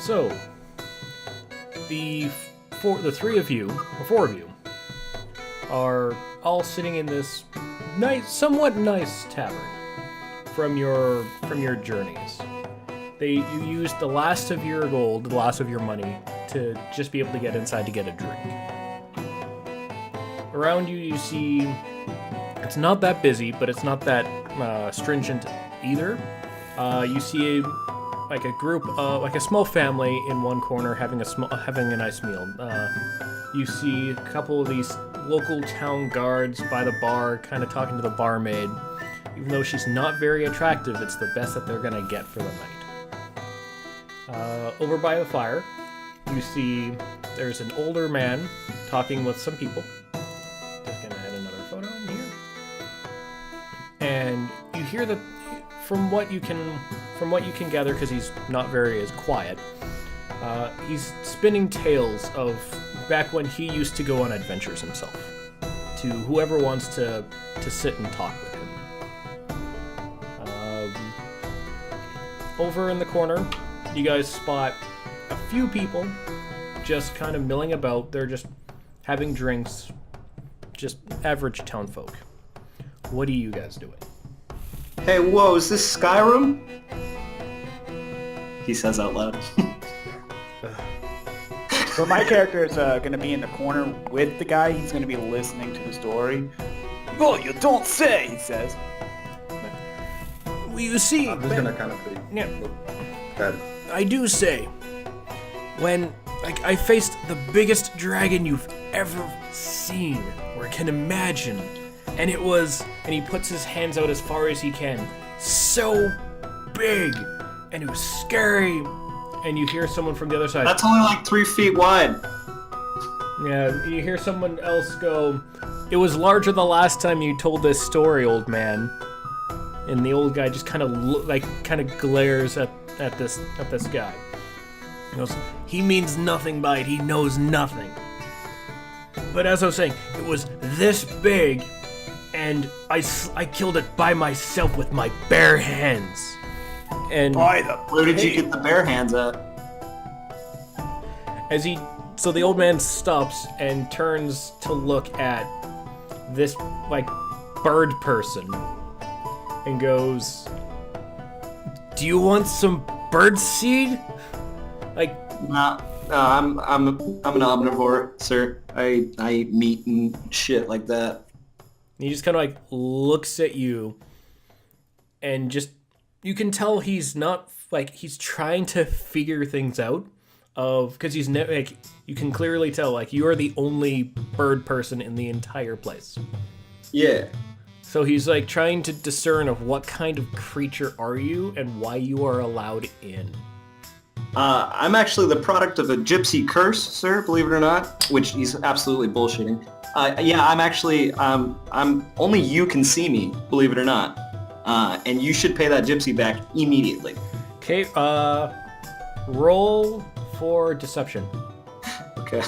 So, the four of you, are all sitting in this somewhat nice tavern from your journeys. You used the last of your gold, the last of your money, to just be able to get inside to get a drink. Around you, you see it's not that busy, but it's not that stringent either. You see a group, like a small family in one corner having a nice meal. You see a couple of these local town guards by the bar, kind of talking to the barmaid. Even though she's not very attractive, it's the best that they're gonna get for the night. Over by the fire, you see there's an older man talking with some people. Just gonna add another photo in here. And you hear that from what you can gather, because he's not very as quiet, he's spinning tales of back when he used to go on adventures himself, to whoever wants to sit and talk with him. Over in the corner, you guys spot a few people just kind of milling about. They're just having drinks, just average town folk. What are you guys doing? Hey, whoa, is this Skyrim? He says out loud. So my character is going to be in the corner with the guy. He's going to be listening to the story. Oh, you don't say, he says. Well, you see... I'm just going to kind of be... Yeah. Good. I do say, when I faced the biggest dragon you've ever seen or can imagine, and it was, and he puts his hands out as far as he can, so big, and it was scary, and you hear someone from the other side. That's only like 3 feet wide. Yeah, you hear someone else go, it was larger the last time you told this story, old man. And the old guy just kind of glares at this guy. He goes, he means nothing by it. He knows nothing. But as I was saying, it was this big, and I killed it by myself with my bare hands. And where did you get the bare hands at? So the old man stops and turns to look at this bird person. And goes, do you want some bird seed? Nah, I'm an omnivore, sir. I eat meat and shit like that. He just kind of looks at you, and just you can tell he's not he's trying to figure things out. Because he's you can clearly tell you are the only bird person in the entire place. Yeah. So he's trying to discern of what kind of creature are you and why you are allowed in. I'm actually the product of a gypsy curse, sir, believe it or not, which he's absolutely bullshitting. Yeah, I'm actually, I'm only you can see me, believe it or not. And you should pay that gypsy back immediately. Okay, roll for deception. Okay.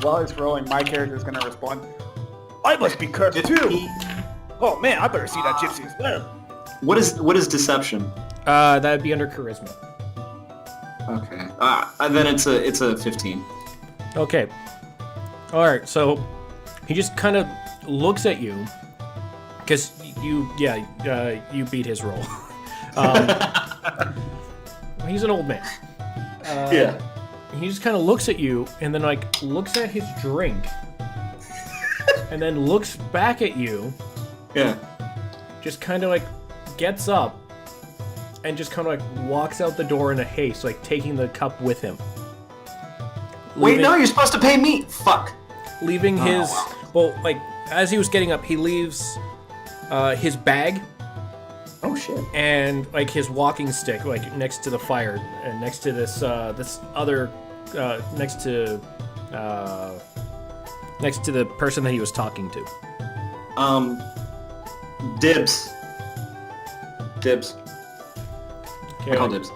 While he's rolling, my character is going to respond, I must be cursed too! Oh man, I better see that gypsy as well. What is deception? That'd be under charisma. Okay. Then it's a 15. Okay. Alright, so he just kind of looks at you, because you beat his roll. He's an old man. Yeah. He just kind of looks at you, and then looks at his drink, and then looks back at you. Yeah. Just kind of gets up, and just kind of walks out the door in a haste, taking the cup with him. Wait, no, you're supposed to pay me. Fuck. Leaving his as he was getting up, he leaves his bag. Oh shit. And his walking stick next to the fire, and next to this other next to the person that he was talking to. Dibs. Okay, I call dibs.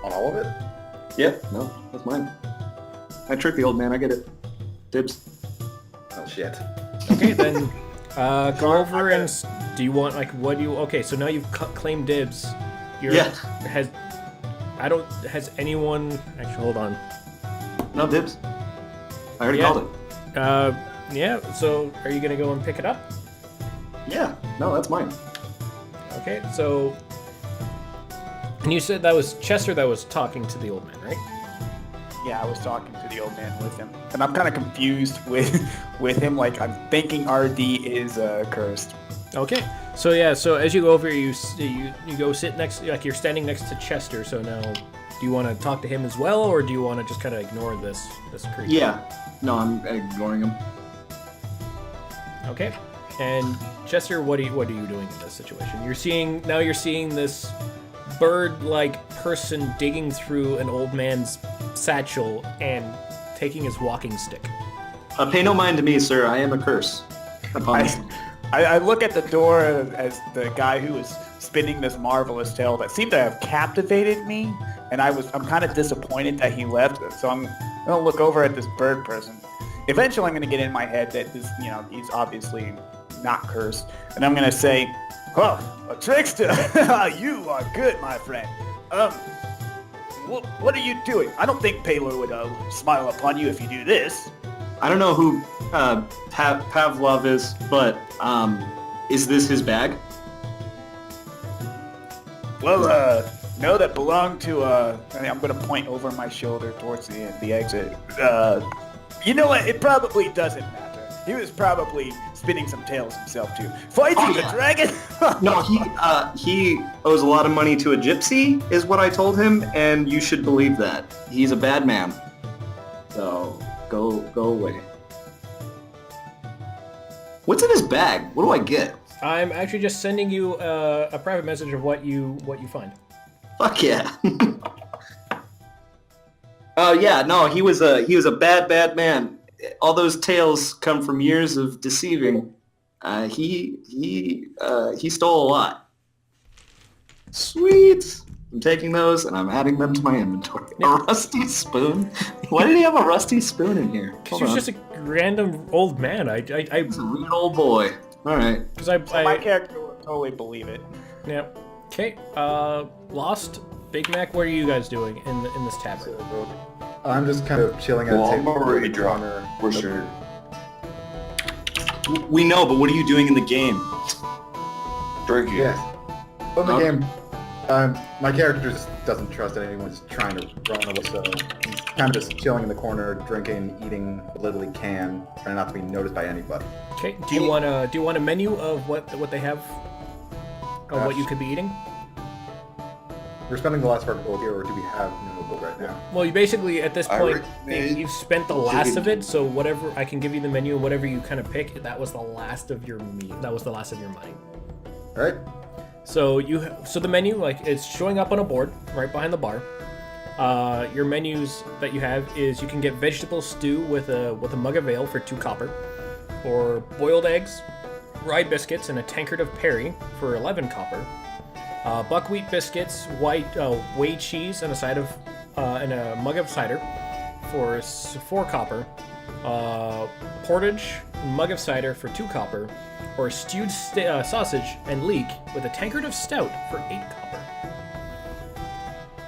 On all of it? Yeah, no, that's mine. I tricked the old man, I get it. Dibs. Oh shit. Okay, then go over and Do you want, like, what do you... Okay, so now you've claimed dibs. Yeah. Has anyone... Actually, hold on. No dibs. I already called it. Yeah, so are you going to go and pick it up? Yeah. No, that's mine. Okay, so... And you said that was Chester that was talking to the old man, right? Yeah, I was talking to the old man with him, and I'm kind of confused with him. Like, I'm thinking RD is cursed. Okay, so yeah, so as you go over, you go sit next, like you're standing next to Chester. So now, do you want to talk to him as well, or do you want to just kind of ignore this creature? Yeah. No, I'm ignoring him. Okay, and Chester, what are you doing in this situation? You're seeing this bird-like person digging through an old man's satchel and taking his walking stick. Pay no mind to me, sir. I am a curse. I look at the door as the guy who was spinning this marvelous tale that seemed to have captivated me, and I'm kind of disappointed that he left. So I'm gonna look over at this bird person. Eventually, I'm gonna get in my head that this, he's obviously not cursed, and I'm gonna say, "Oh, a trickster! You are good, my friend. What are you doing? I don't think Paler would smile upon you if you do this." I don't know who Pavlov is, but is this his bag? Well, no, that belonged to, I'm going to point over my shoulder towards the exit. You know what? It probably doesn't matter. He was probably spinning some tales himself, too. Fighting the dragon? No, he owes a lot of money to a gypsy, is what I told him, and you should believe that. He's a bad man. So, go away. What's in his bag? What do I get? I'm actually just sending you a private message of what you find. Fuck yeah. Oh yeah, no, he was a bad man. All those tales come from years of deceiving. He stole a lot. Sweet. I'm taking those and I'm adding them to my inventory. A rusty spoon? Why did he have a rusty spoon in here? Because he was just a random old man. He's a real old boy. All right. Because my character would totally believe it. Yeah. Okay. Lost Big Mac. What are you guys doing in this tavern? I'm just kind of chilling at a Well, I'm table. already drunk, for sure. We know, but what are you doing in the game? Drinking. Yes. On the Okay. game, my character just doesn't trust that anyone's trying to run away, so he's kind of just chilling in the corner, drinking, eating what little he can, trying not to be noticed by anybody. Okay. Do you want a menu of what they have? Of what you could be eating? We're spending the last part of the gold here, or do we have no gold right now? Well, you basically at this point recommend you've spent the last of chicken. it. So whatever I can give you the menu and whatever you kind of pick, that was the last of your meat. That was the last of your money. All right. So the menu, like, it's showing up on a board right behind the bar. Your menus that you have is you can get vegetable stew with a mug of ale for 2 copper, or boiled eggs, rye biscuits, and a tankard of perry for 11 copper. Buckwheat biscuits, whey cheese, and and a mug of cider for 4 copper. Portage, mug of cider for 2 copper. Or stewed sausage and leek with a tankard of stout for 8 copper.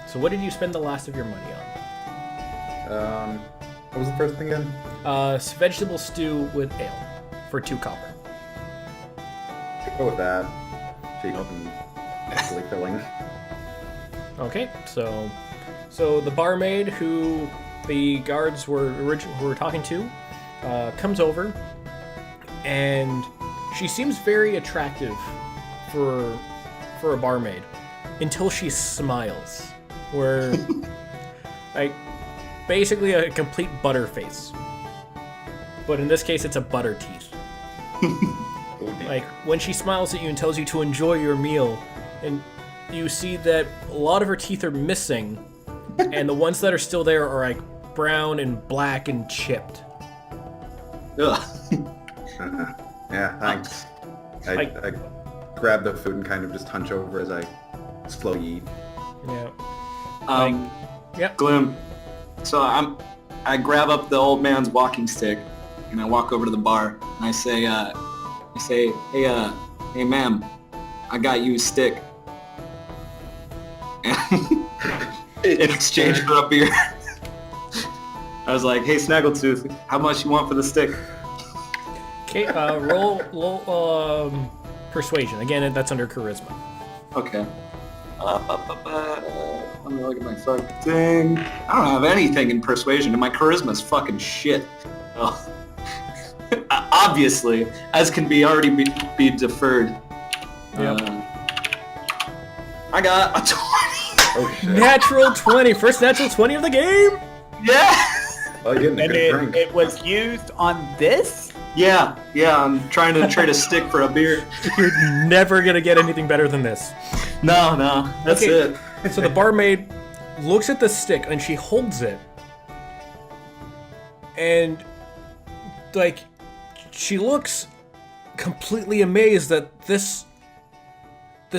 So what did you spend the last of your money on? What was the first thing again? Vegetable stew with ale for 2 copper. Go with that. Cheap and actually filling. Okay, so the barmaid who the guards were talking to comes over, and she seems very attractive for a barmaid until she smiles, where like basically a complete butter face. But in this case, it's a butter teeth. Like when she smiles at you and tells you to enjoy your meal, and you see that a lot of her teeth are missing, and the ones that are still there are like brown and black and chipped. Ugh. Yeah, thanks. I grab the food and kind of just hunch over as I slowly eat. Yeah. Yep. Glim. So I grab up the old man's walking stick and I walk over to the bar and I say, hey, hey ma'am, I got you a stick. In exchange for a beer. I was like, hey Snaggletooth, how much you want for the stick? Okay, roll persuasion. Again, that's under charisma. Okay. Let me look at my fucking thing. I don't have anything in persuasion, and my charisma's fucking shit. Oh. Obviously, as can be already be deferred. Yep. I got a 20. Oh shit. Natural 20. First natural 20 of the game. Yeah. Oh, you're getting a And good drink. it was used on this? Yeah. I'm trying to trade a stick for a beer. You're never gonna get anything better than this. No, that's Okay. it. So the barmaid looks at the stick and she holds it, and like she looks completely amazed that this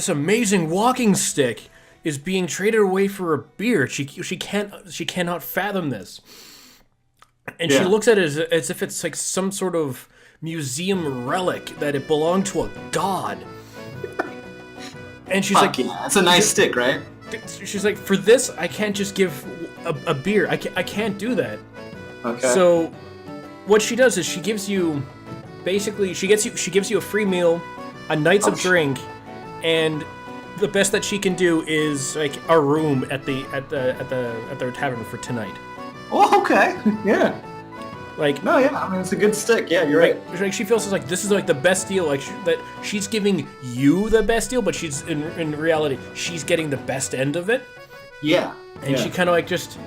amazing walking stick is being traded away for a beer. She cannot fathom this, and she Yeah. looks at it as if it's like some sort of museum relic that it belonged to a god. And she's Fuck like, yeah, it's a nice stick, right? she's like, for this, I can't just give a beer. I can't do that. Okay. So, what she does is she gives you, basically, she gives you a free meal, a night's of drink, and the best that she can do is like a room at their tavern for tonight. Oh, okay. Yeah. Like, No, yeah. I mean, it's a good stick. Yeah, you're right. like she feels like this is like the best deal. Like that she's giving you the best deal, but she's in reality she's getting the best end of it. Yeah. And she kind of like just.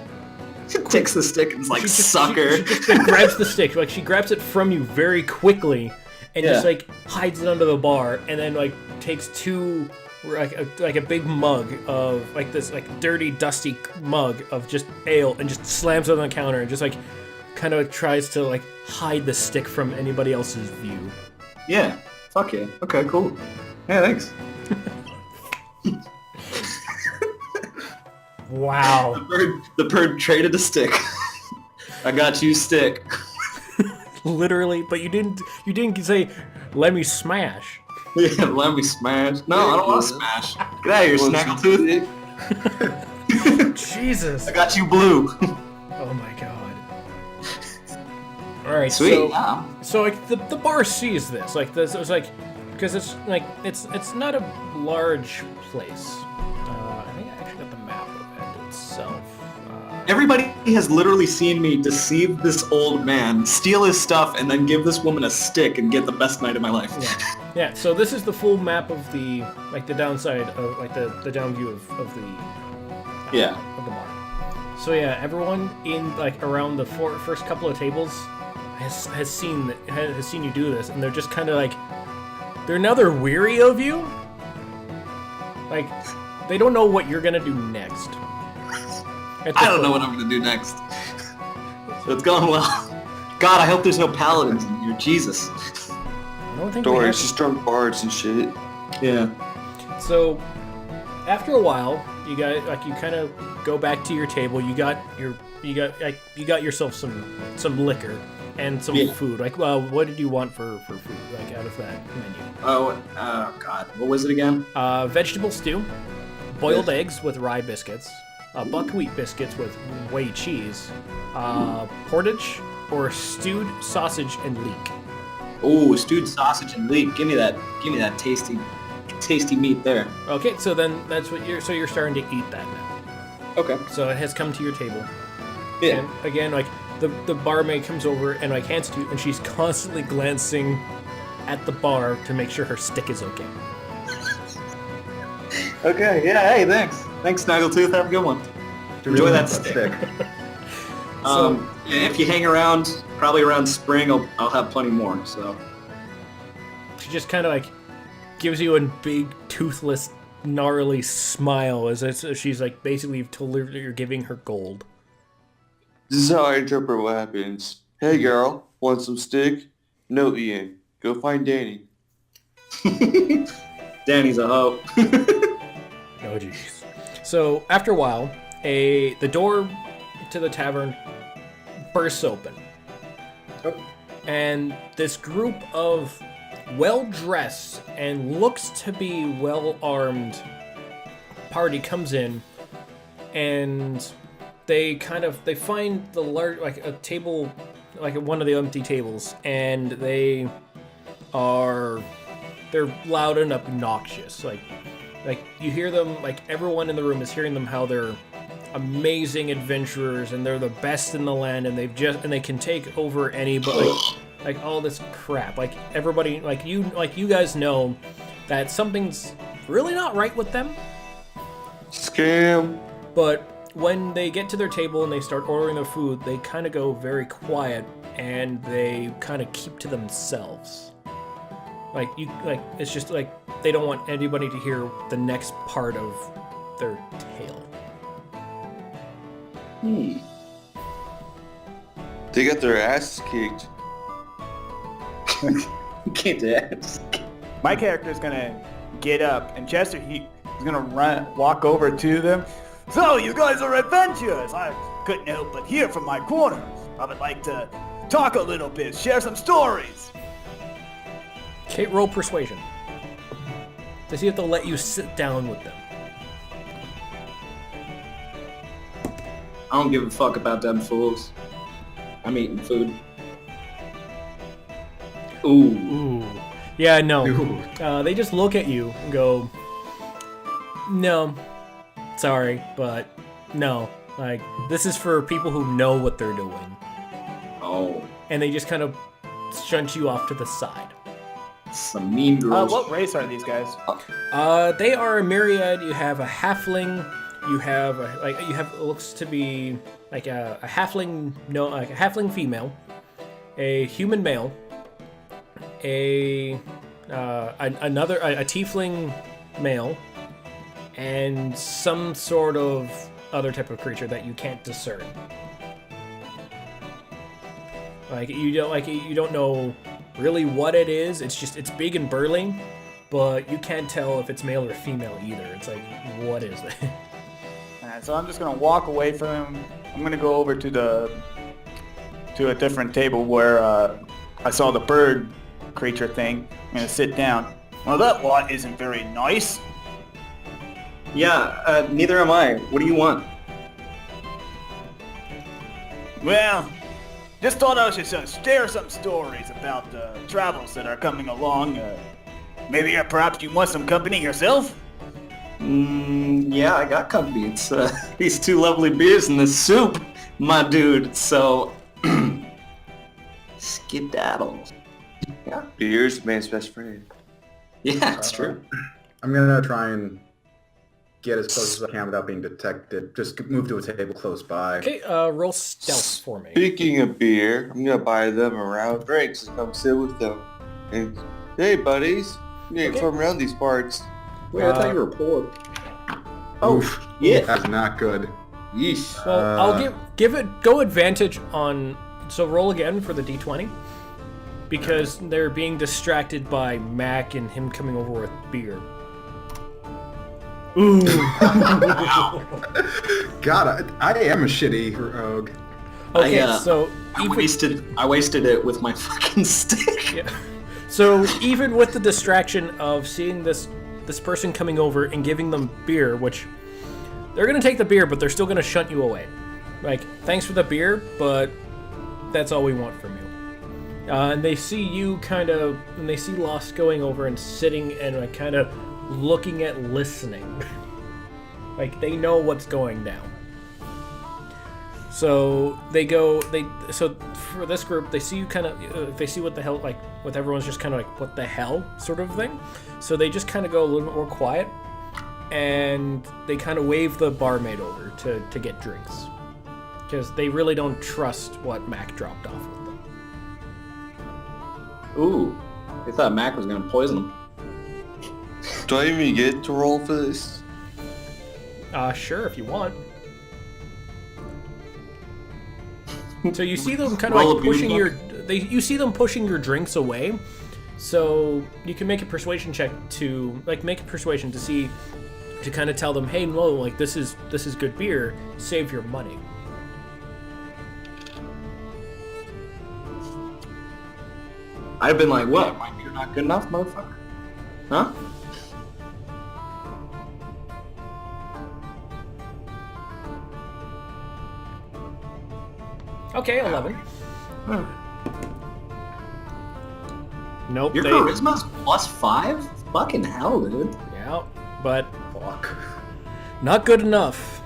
She takes the stick and is like, She just- sucker. She just like, grabs the stick, like she grabs it from you very quickly, and just Yeah. like hides it under the bar, and then like takes two like a big mug of like this like dirty, dusty mug of just ale, and just slams it on the counter, and just like kind of tries to like hide the stick from anybody else's view. Yeah. Fuck yeah. Okay, cool. Yeah, thanks. Wow. The bird traded a stick. I got you stick. Literally, but you didn't say let me smash. Yeah, let me smash. No, I don't want to smash. Get out of here, Snaggletooth. Jesus. I got you blue. Oh my god. All right, Sweet. so Yeah. so like the bar sees this, like this, it was like, because it's like it's not a large place. I think I actually got the map of it itself. Everybody has literally seen me deceive this old man, steal his stuff, and then give this woman a stick and get the best night of my life. Yeah, so this is the full map of the like the downside of like the down view of the Yeah. of the bar. So yeah, everyone in like around the first couple of tables has seen you do this, and they're just kind of like they're weary of you. Like they don't know what you're gonna do next. I don't know what I'm gonna do next. So it's going well. God, I hope there's no paladins in here. Jesus. I don't think Don't we worry, have it's just drunk bards and shit. Yeah. So, after a while, you kind of go back to your table. You got yourself some liquor and some Yeah. food. Like, well, what did you want for food? Like out of that menu? Oh God. What was it again? Vegetable stew, boiled eggs with rye biscuits, buckwheat biscuits with whey cheese, porridge, or stewed sausage and leek. Oh, stewed sausage and leek. Give me that tasty meat there. Okay, so then that's what you're starting to eat that now. Okay. So it has come to your table. Yeah. And again, like the barmaid comes over and like hands it to you, and she's constantly glancing at the bar to make sure her stick is okay. Okay. Yeah. Hey, thanks. Thanks, Snaggletooth. Have a good one. Enjoy that stick. If you hang around, probably around spring, I'll have plenty more. So. She just kind of like gives you a big toothless, gnarly smile as she's like basically told her that you're giving her gold. This is how I interpret what happens. Hey girl, want some stick? No, Ian. Go find Danny. Danny's a hoe. Oh jeez. So after a while, the door to the tavern bursts open, and this group of well-dressed and looks to be well-armed party comes in, and they find the large, like a table, like one of the empty tables, and they're loud and obnoxious. Like you hear them, like everyone in the room is hearing them how they're amazing adventurers and they're the best in the land and they can take over anybody. Like all this crap. Like everybody, like you guys know that something's really not right with them. Scam. But when they get to their table and they start ordering their food, they kind of go very quiet and they kind of keep to themselves. It's just like they don't want anybody to hear the next part of their tale. They got their asses kicked. Can't do that. My character's gonna get up, and Chester, he's gonna walk over to them. So, you guys are adventurers! I couldn't help but hear from my corner. I would like to talk a little bit, share some stories. Kate, roll persuasion. Does he have to let you sit down with them? I don't give a fuck about them fools. I'm eating food. Ooh. Yeah, no. Ooh. They just look at you and go, no, sorry, but no. Like, this is for people who know what they're doing. Oh. And they just kind of shunt you off to the side. Some mean girls. What race are these guys? They are a myriad. You have a halfling. You have it looks to be like a halfling, like a halfling female, a human male, a tiefling male, and some sort of other type of creature that you can't discern. You don't know really what it is. It's big and burly, but you can't tell if it's male or female either. It's like, what is it? Alright, so I'm just gonna walk away from him. I'm gonna go over to a different table where I saw the bird creature thing. I'm gonna sit down. Well, that lot isn't very nice. Yeah, neither am I. What do you want? Well, just thought I should share some stories about the travels that are coming along. Maybe perhaps you want some company yourself? Yeah, I got company. It's these two lovely beers and this soup, my dude. So, skedaddle. Yeah. Beer's man's best friend. Yeah, it's true. I'm gonna try and get as close as I can without being detected. Just move to a table close by. Okay, roll stealth for me. Speaking of beer, I'm gonna buy them a round of drinks and come sit with them. And hey, buddies, you ain't from around these parts. Wait, I thought you were poor. Oof. Yeah. That's not good. Yeesh. Well, I'll give it go advantage on. So roll again for the d20, because they're being distracted by Mac and him coming over with beer. Ooh. God, I am a shitty rogue. Okay, I wasted it with my fucking stick. Yeah. So even with the distraction of seeing this person coming over and giving them beer, which they're gonna take the beer, but they're still gonna shunt you away. Like, thanks for the beer, but that's all we want from you. And they see you and they see Lost going over and sitting and kind of looking at listening. Like, they know what's going down. So so for this group, they see you they see what the hell, like, with everyone's just kind of like, what the hell sort of thing. So they just kind of go a little bit more quiet, and they kind of wave the barmaid over to get drinks. Because they really don't trust what Mac dropped off with them. Ooh, they thought Mac was gonna poison them. Do I even get to roll for this? Sure, if you want. So you see them kind of like pushing you see them pushing your drinks away. So you can make a persuasion check to see, to kind of tell them, hey, no, like, this is good beer, save your money. I've been like, what? My beer not good enough, motherfucker? Huh? Okay, 11. Nope. Your charisma's +5? Fucking hell, dude. Yeah, but Fuck. not good enough.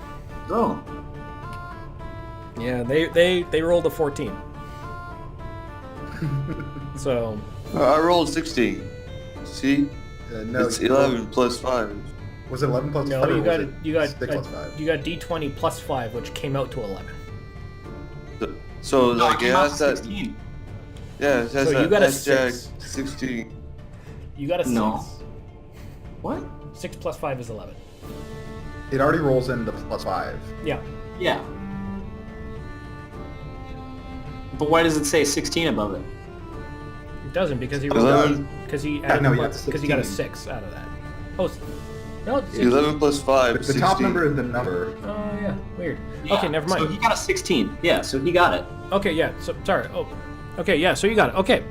Oh. Yeah, they rolled a 14. So I rolled 16. See? No, It's 11 plus 5. Was it 11 plus no, 5? you or got was it you got 6 plus 5? you got D20 plus 5, which came out to 11. So No, like it it came out has to that. 16. Yeah, it has So that you got a S-Jack 6. 16. You got a 6. No. What? 6 plus 5 is 11. It already rolls in the plus 5. Yeah. Yeah. But why does it say 16 above it? It doesn't because he 11. because he Yeah, no, yeah, because he got a 16. 6 out of that. Oh, no, it's 11 plus 5. The 16. top number is the number. Oh yeah, weird. Yeah, Okay, never mind. So he got a 16. Yeah, so he got it. Okay, yeah. So sorry. Oh, okay, yeah. So you got it. Okay,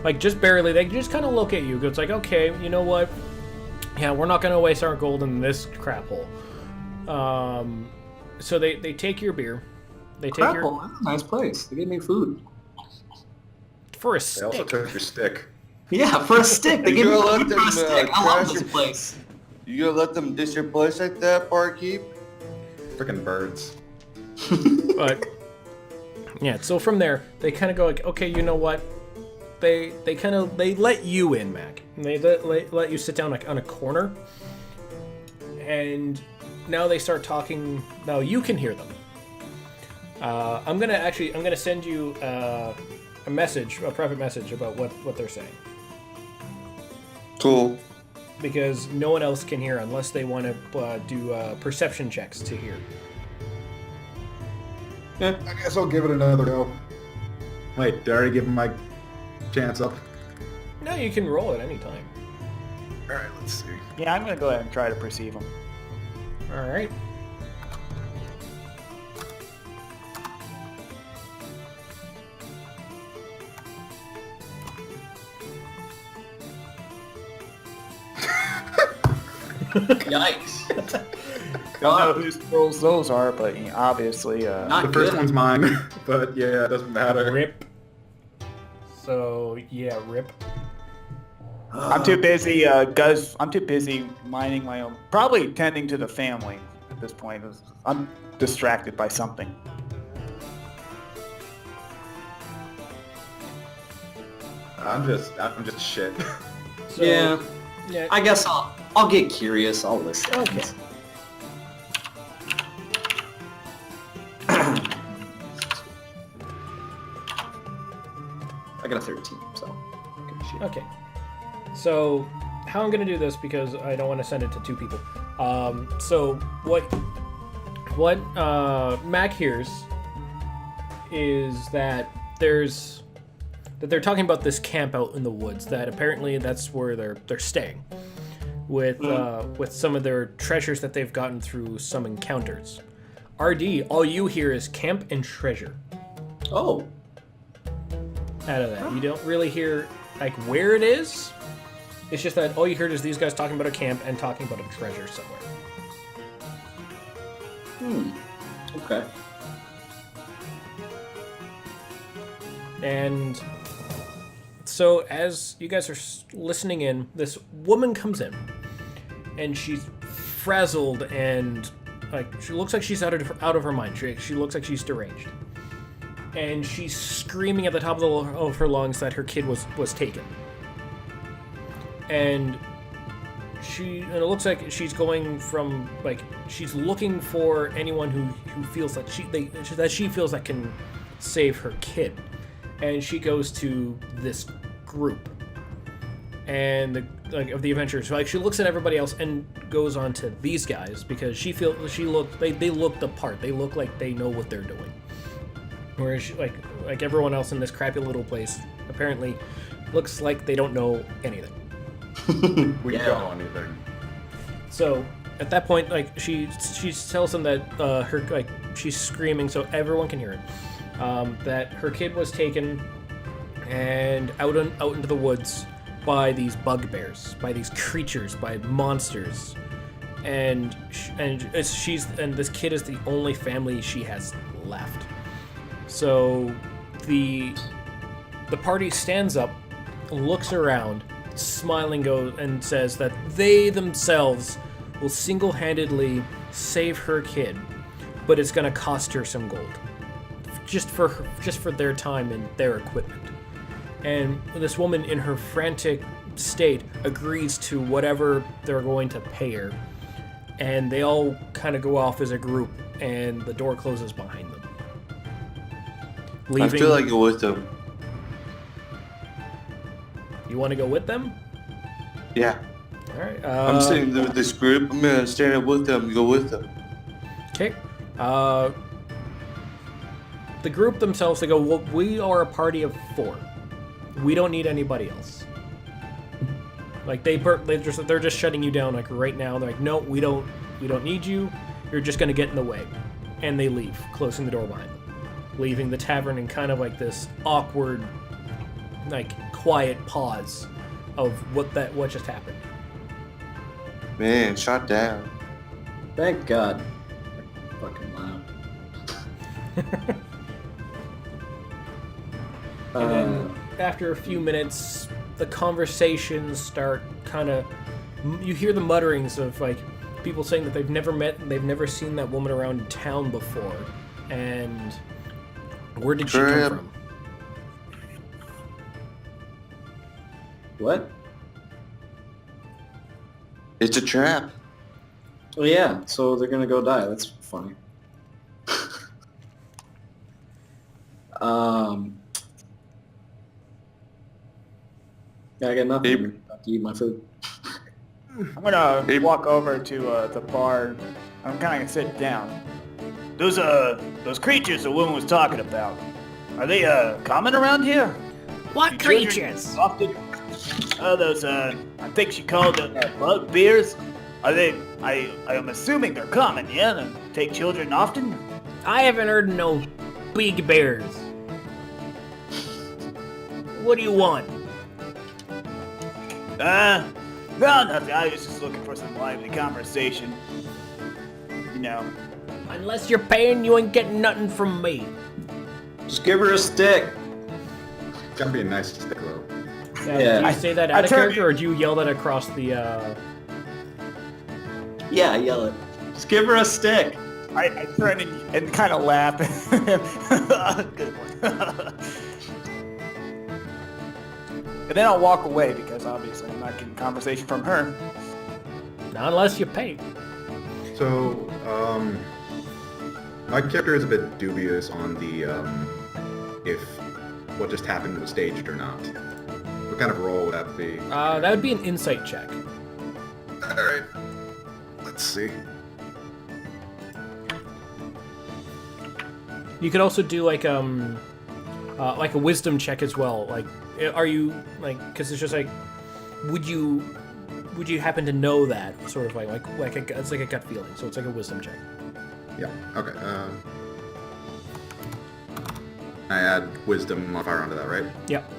like just barely. They just kind of look at you. It's like, okay, you know what? Yeah, we're not gonna waste our gold in this crap hole. So they take your beer. They take Crap your hole, that's a nice place. They gave me food. for a They also stick. took your stick. Yeah, for a stick. They You gave me gonna let food for them, a stick. I love trash this your- place. You gonna let them dish your place like that, barkeep? Freaking birds. But yeah, so from there they kind of go like, okay, you know what? They let you in, Mac. They let you sit down like on a corner, and now they start talking. Now you can hear them. I'm gonna send you a private message about what they're saying, Cool. because no one else can hear unless they want to do perception checks to hear. I guess I'll give it another go. Wait, did I already give him my chance up? No, you can roll at any time. Alright, let's see. Yeah, I'm gonna go ahead and try to perceive him. All right. Yikes. Don't know whose rolls those are, but obviously, Not The first good. one's mine, but yeah, it doesn't matter. Rip. So yeah, rip. I'm too busy, I'm too busy minding my own, probably tending to the family at this point. I'm distracted by something. I'm just shit. So, Yeah. Yeah. I guess I'll get curious. I'll listen. Okay. I got a 13, so good shit. Okay. So how I'm gonna do this, because I don't want to send it to two people. So what Mac hears is that they're talking about this camp out in the woods. That apparently that's where they're staying with some of their treasures that they've gotten through some encounters. RD, all you hear is camp and treasure Oh. out of that. You don't really hear like where it is. It's just that all you heard is these guys talking about a camp and talking about a treasure somewhere. Okay. And so as you guys are listening in, this woman comes in, and she's frazzled and like she looks like she's out of her mind. She looks like she's deranged, and she's screaming at the top of her lungs that her kid was taken. And it looks like she's going from like she's looking for anyone who feels that she feels that can save her kid. And she goes to this group and of the adventurers. Like she looks at everybody else and goes on to these guys because they look the part. They look like they know what they're doing. Whereas like everyone else in this crappy little place apparently looks like they don't know anything. We Yeah. don't know anything. So at that point, like she tells them that her like she's screaming so everyone can hear it. That her kid was taken and out into the woods by these bugbears, by these creatures, by monsters, and this kid is the only family she has left. So the party stands up, looks around, smiling, goes and says that they themselves will single-handedly save her kid, but it's going to cost her some gold, just for their time and their equipment. And this woman, in her frantic state, agrees to whatever they're going to pay her, and they all kind of go off as a group, and the door closes behind them. I feel like go with them. You want to go with them? Yeah. All right. I'm sitting there with this group. I'm gonna stand up with them and go with them. Okay. The group themselves, they go, well, we are a party of 4. We don't need anybody else. Like they're just shutting you down like right now. They're like, no, we don't need you. You're just gonna get in the way, and they leave, closing the door behind them, leaving the tavern in kind of like this awkward, like quiet pause of what just happened. Man, shot down. Thank God. Fucking loud. And then after a few minutes, the conversations start kind of... You hear the mutterings of, like, people saying that they've never met and they've never seen that woman around town before. And where did she come from? What? It's a trap. Oh yeah, so they're gonna go die. That's funny. Yeah, I got nothing. I have to eat my food. I'm gonna walk over to the bar. I'm kind of gonna sit down. Those creatures the woman was talking about, are they common around here? What creatures? Often. Those I think she called them bugbears. Are they? I'm assuming they're common. Yeah, and take children often. I haven't heard of no big bears. What do you want? No, nothing. I was just looking for some lively conversation. You know. Unless you're paying, you ain't getting nothing from me. Just give her a stick. Gotta be a nice stick though. Yeah. Do you say that out of character, or do you yell that across the, Yeah, yell it. Just give her a stick. I turn and kind of laugh. Good one. And then I'll walk away because obviously I'm not getting conversation from her. Not unless you pay. So, my character is a bit dubious on the, if what just happened was staged or not. What kind of roll would that be? That would be an insight check. Alright. Let's see. You could also do like a wisdom check as well. Like, are you like? Because it's just like, would you happen to know that sort of it's like a gut feeling. So it's like a wisdom check. Yeah, okay. I add wisdom modifier onto that, right? Yep.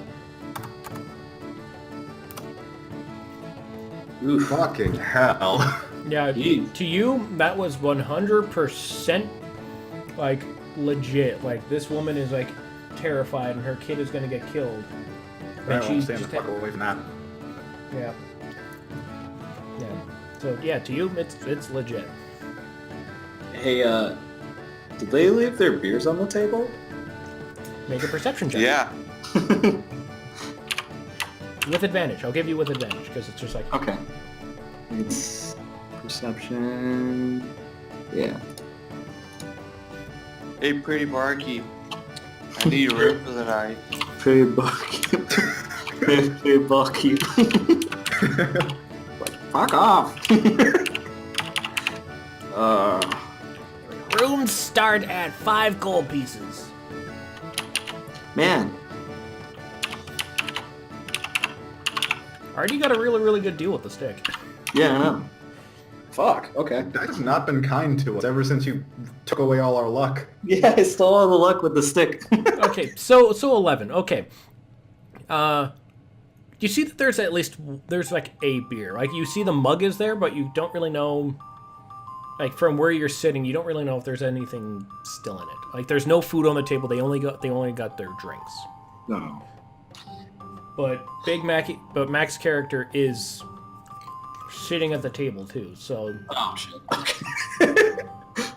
Ooh, fucking hell. Yeah. Yeet. To you, that was 100% like legit. Like, this woman is like terrified, and her kid is gonna get killed. I And won't stand the fuck away from that. Yeah. Yeah. So yeah, to you, it's legit. Hey, did they leave their beers on the table? Make a perception check. Yeah. With advantage. I'll give you with advantage because it's just like. Okay. It's perception. Yeah. Hey, pretty barkeep. I need a room for the night. Pretty barkeep. Pretty barkeep. Fuck off. Rooms start at 5 gold pieces. Man. Already got a really, really good deal with the stick. Yeah, I know. Fuck. Okay. That has not been kind to us ever since you took away all our luck. Yeah, I stole all the luck with the stick. Okay, so 11. Okay. you see that there's there's like a beer. Like you see the mug is there, but you don't really know. Like from where you're sitting, you don't really know if there's anything still in it. Like there's no food on the table. They only got their drinks. No. But Mac's character is sitting at the table too. So. Oh shit. Okay.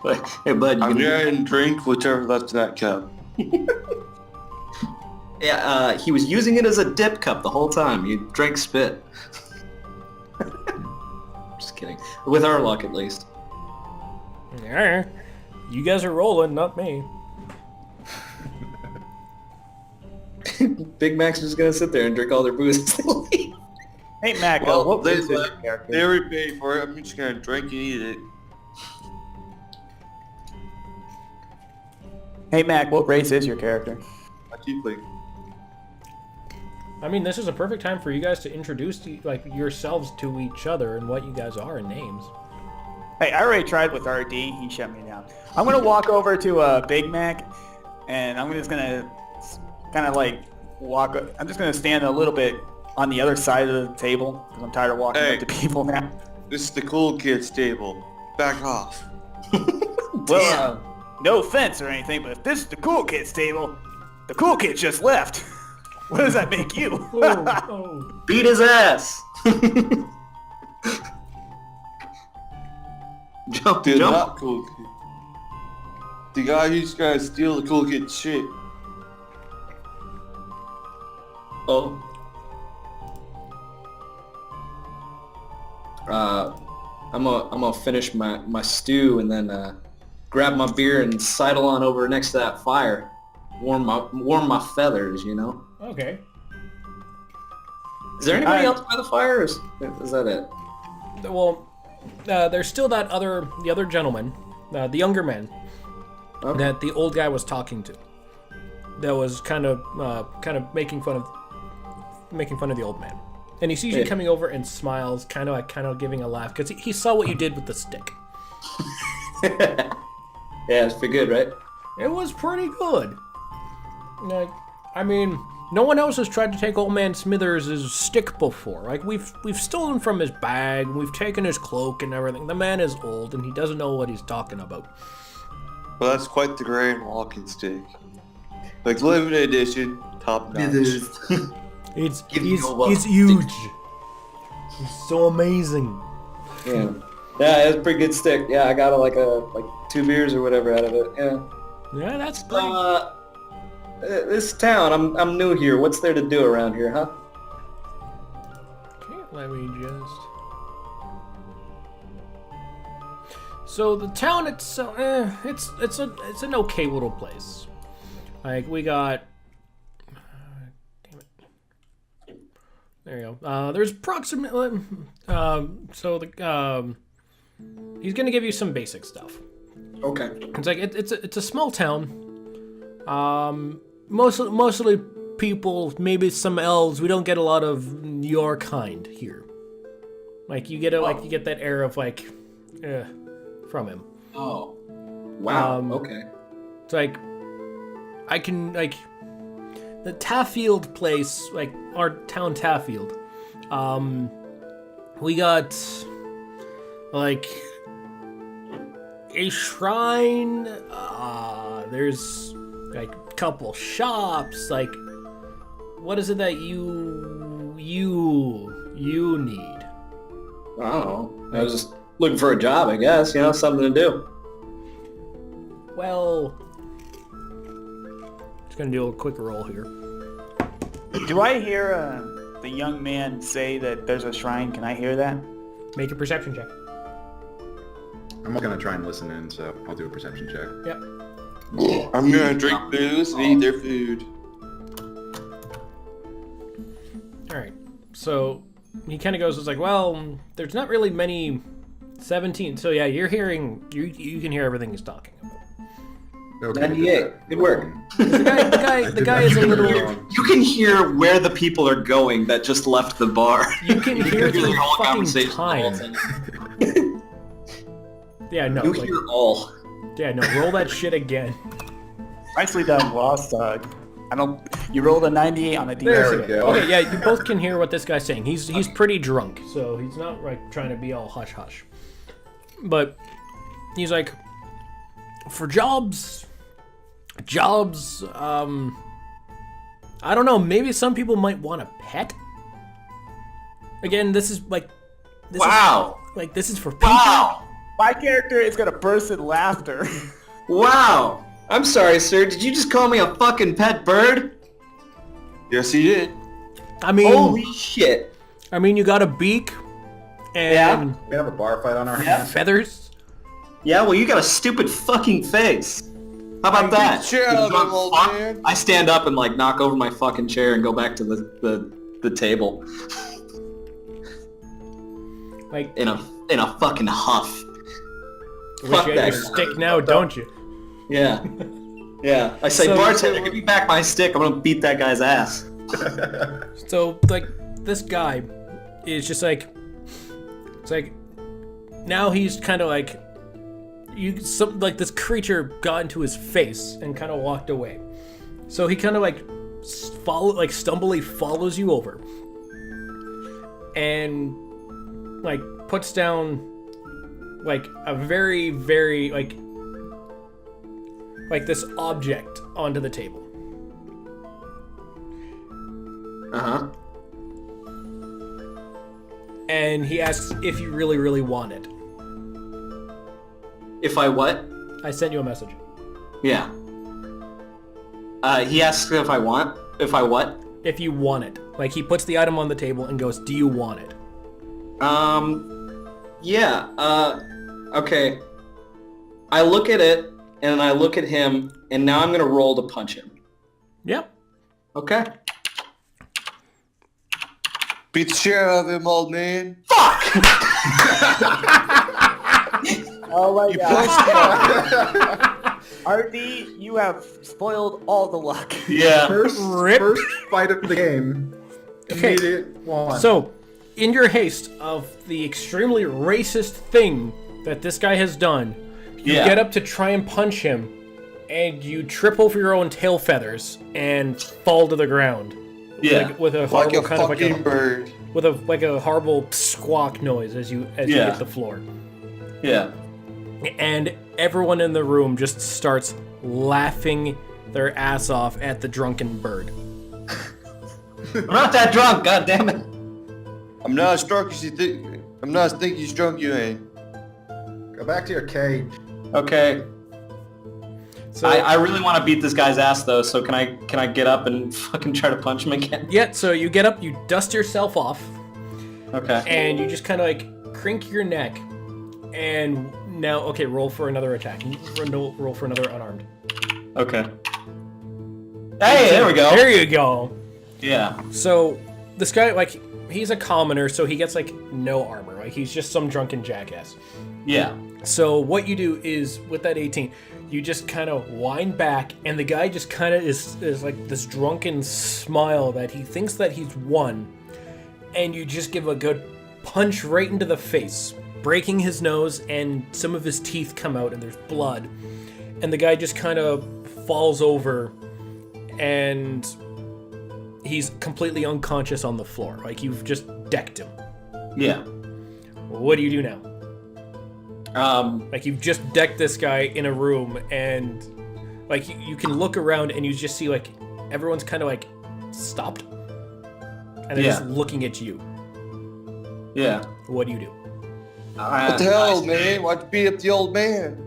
Like, hey bud, I'm going to drink whatever left in that cup. Yeah, he was using it as a dip cup the whole time. He drank spit. Just kidding. With our luck, at least. Yeah, you guys are rolling, not me. Big Mac's just gonna sit there and drink all their booze until they leave. Hey, Mac, Well, what they was your character? They already paid for it. I'm just going to drink and eat it. Hey, Mac, what race is your character? A teifling. I mean, this is a perfect time for you guys to introduce yourselves to each other and what you guys are and names. Hey, I already tried with RD. He shut me down. I'm going to walk over to Big Mac, and I'm just going to kind of like walk. I'm just going to stand a little bit on the other side of the table because I'm tired of walking up to people now. This is the cool kid's table. Back off. Well, no offense or anything, but if this is the cool kid's table, the cool kid just left. What does that make you? Oh. Beat his ass! Jump, Dude, jump. not cool kid. The guy who's gonna steal the cool kid's shit. Oh. I'm gonna finish my stew and then grab my beer and sidle on over next to that fire. Warm my feathers, you know. Okay. Is there anybody else by the fire? Or is that it? Well, there's still the other gentleman, the younger man, Okay. that the old guy was talking to. That was kind of making fun of the old man. And he sees you Yeah. coming over and smiles, kind of giving a laugh because he saw what you did with the stick. Yeah, it's pretty good, right? It was pretty good. Like, I mean, no one else has tried to take old man Smithers' stick before. Like, we've stolen from his bag, and we've taken his cloak and everything. The man is old, and he doesn't know what he's talking about. Well, that's quite the grand walking stick. Like limited edition, top notch. He's Give me a walking huge. He's so amazing. Yeah. Yeah, it's a pretty good stick. Yeah, I got like 2 beers or whatever out of it. Yeah. Yeah, that's pretty. This town, I'm new here. What's there to do around here, huh? Okay, let me just. So the town itself, it's an okay little place. Like we got. Damn it. There you go. There's approximately. He's gonna give you some basic stuff. Okay. It's like it's a small town. Mostly people, maybe some elves. We don't get a lot of your kind here. Like you get that air of from him. Oh. Wow. Um, Okay. It's like I can like the Taffield place, like our town Taffield. We got like a shrine. There's like a couple shops. Like, what is it that you need? I don't know. I was just looking for a job, I guess. You know, something to do. Well, just gonna do a quick roll here. Do I hear the young man say that there's a shrine? Can I hear that? Make a perception check. I'm not gonna try and listen in, so I'll do a perception check. Yep. I'm gonna drink booze and eat their food. All right. So he kind of goes, "It's like, well, there's not really many 17. So yeah, you're hearing, you can hear everything he's talking about. Okay, 98. Good work. The guy is a little. You can hear where the people are going that just left the bar. You can hear the through whole fucking conversation the whole time. time. Yeah, no. You Like, hear all. yeah, no. Roll that shit again. Nicely done, Lost Dog. I don't. You rolled a 98 on a D. There we go. Okay, yeah, you both can hear what this guy's saying. He's pretty drunk, so he's not like trying to be all hush hush. But he's like, for jobs, I don't know, maybe some people might want a pet. Again, this is like, this is for people. Wow! My character is gonna burst in laughter. Wow! I'm sorry, sir. Did you just call me a fucking pet bird? Yes, he did. I mean, Holy shit! you got a beak and We have a bar fight on our hands. feathers. Yeah, well, you got a stupid fucking face. How about that? Shut up, You old fuck. man. I stand up and like knock over my fucking chair and go back to the table Like, in a fucking huff. wish Fuck you had that. your stick now, don't you? Yeah. Yeah. I say, So- bartender, give me back my stick. I'm gonna beat that guy's ass. So, like, this guy is just like, it's like, now he's kind of like, this creature got into his face and kind of walked away. So he kind of like, stumbly follows you over. And, like, puts down, like, a very, very, like this object onto the table. Uh-huh. And he asks if you really, really want it. If I what? I sent you a message. Yeah. He asks if I what? If you want it. Like, he puts the item on the table and goes, do you want it? Yeah, okay. I look at it, and I look at him, and now I'm gonna roll to punch him. Yep. Okay? Beat the shit out of him, old man. Fuck! Oh my You god. punched him. RD, you have spoiled all the luck. Yeah. First Rip. fight of the game. Okay. Immediate one. So, in your haste of the extremely racist thing that this guy has done, you Yeah. get up to try and punch him, and you trip over your own tail feathers and fall to the ground. Yeah. Like, with a Like horrible a kind of fucking bird. with a horrible squawk noise as you Yeah. hit the floor. Yeah. And everyone in the room just starts laughing their ass off at the drunken bird. I'm not that drunk, goddammit. I'm not as drunk as you think. I'm not as think as drunk you ain't. Go back to your cage. Okay. So I really want to beat this guy's ass though, so can I get up and fucking try to punch him again? yeah, so you get up, you dust yourself off, Okay. and you just kind of like crink your neck, and now roll for another attack. Roll for another unarmed. Okay. Hey, there we go. There you go. Yeah. So this guy, like, he's a commoner, so he gets like no armor. Like, he's just some drunken jackass. Yeah. So what you do is, with that 18, you just kind of wind back, and the guy just kind of is like this drunken smile that he thinks that he's won, and you just give a good punch right into the face, breaking his nose, and some of his teeth come out, and there's blood, and the guy just kind of falls over, and he's completely unconscious on the floor. Like, you've just decked him. Yeah. What do you do now? Like, you've just decked this guy in a room, and like you can look around and you just see like everyone's kind of like stopped, and they're just looking at you. Yeah. What do you do? What the hell, man? Why'd you beat up the old man?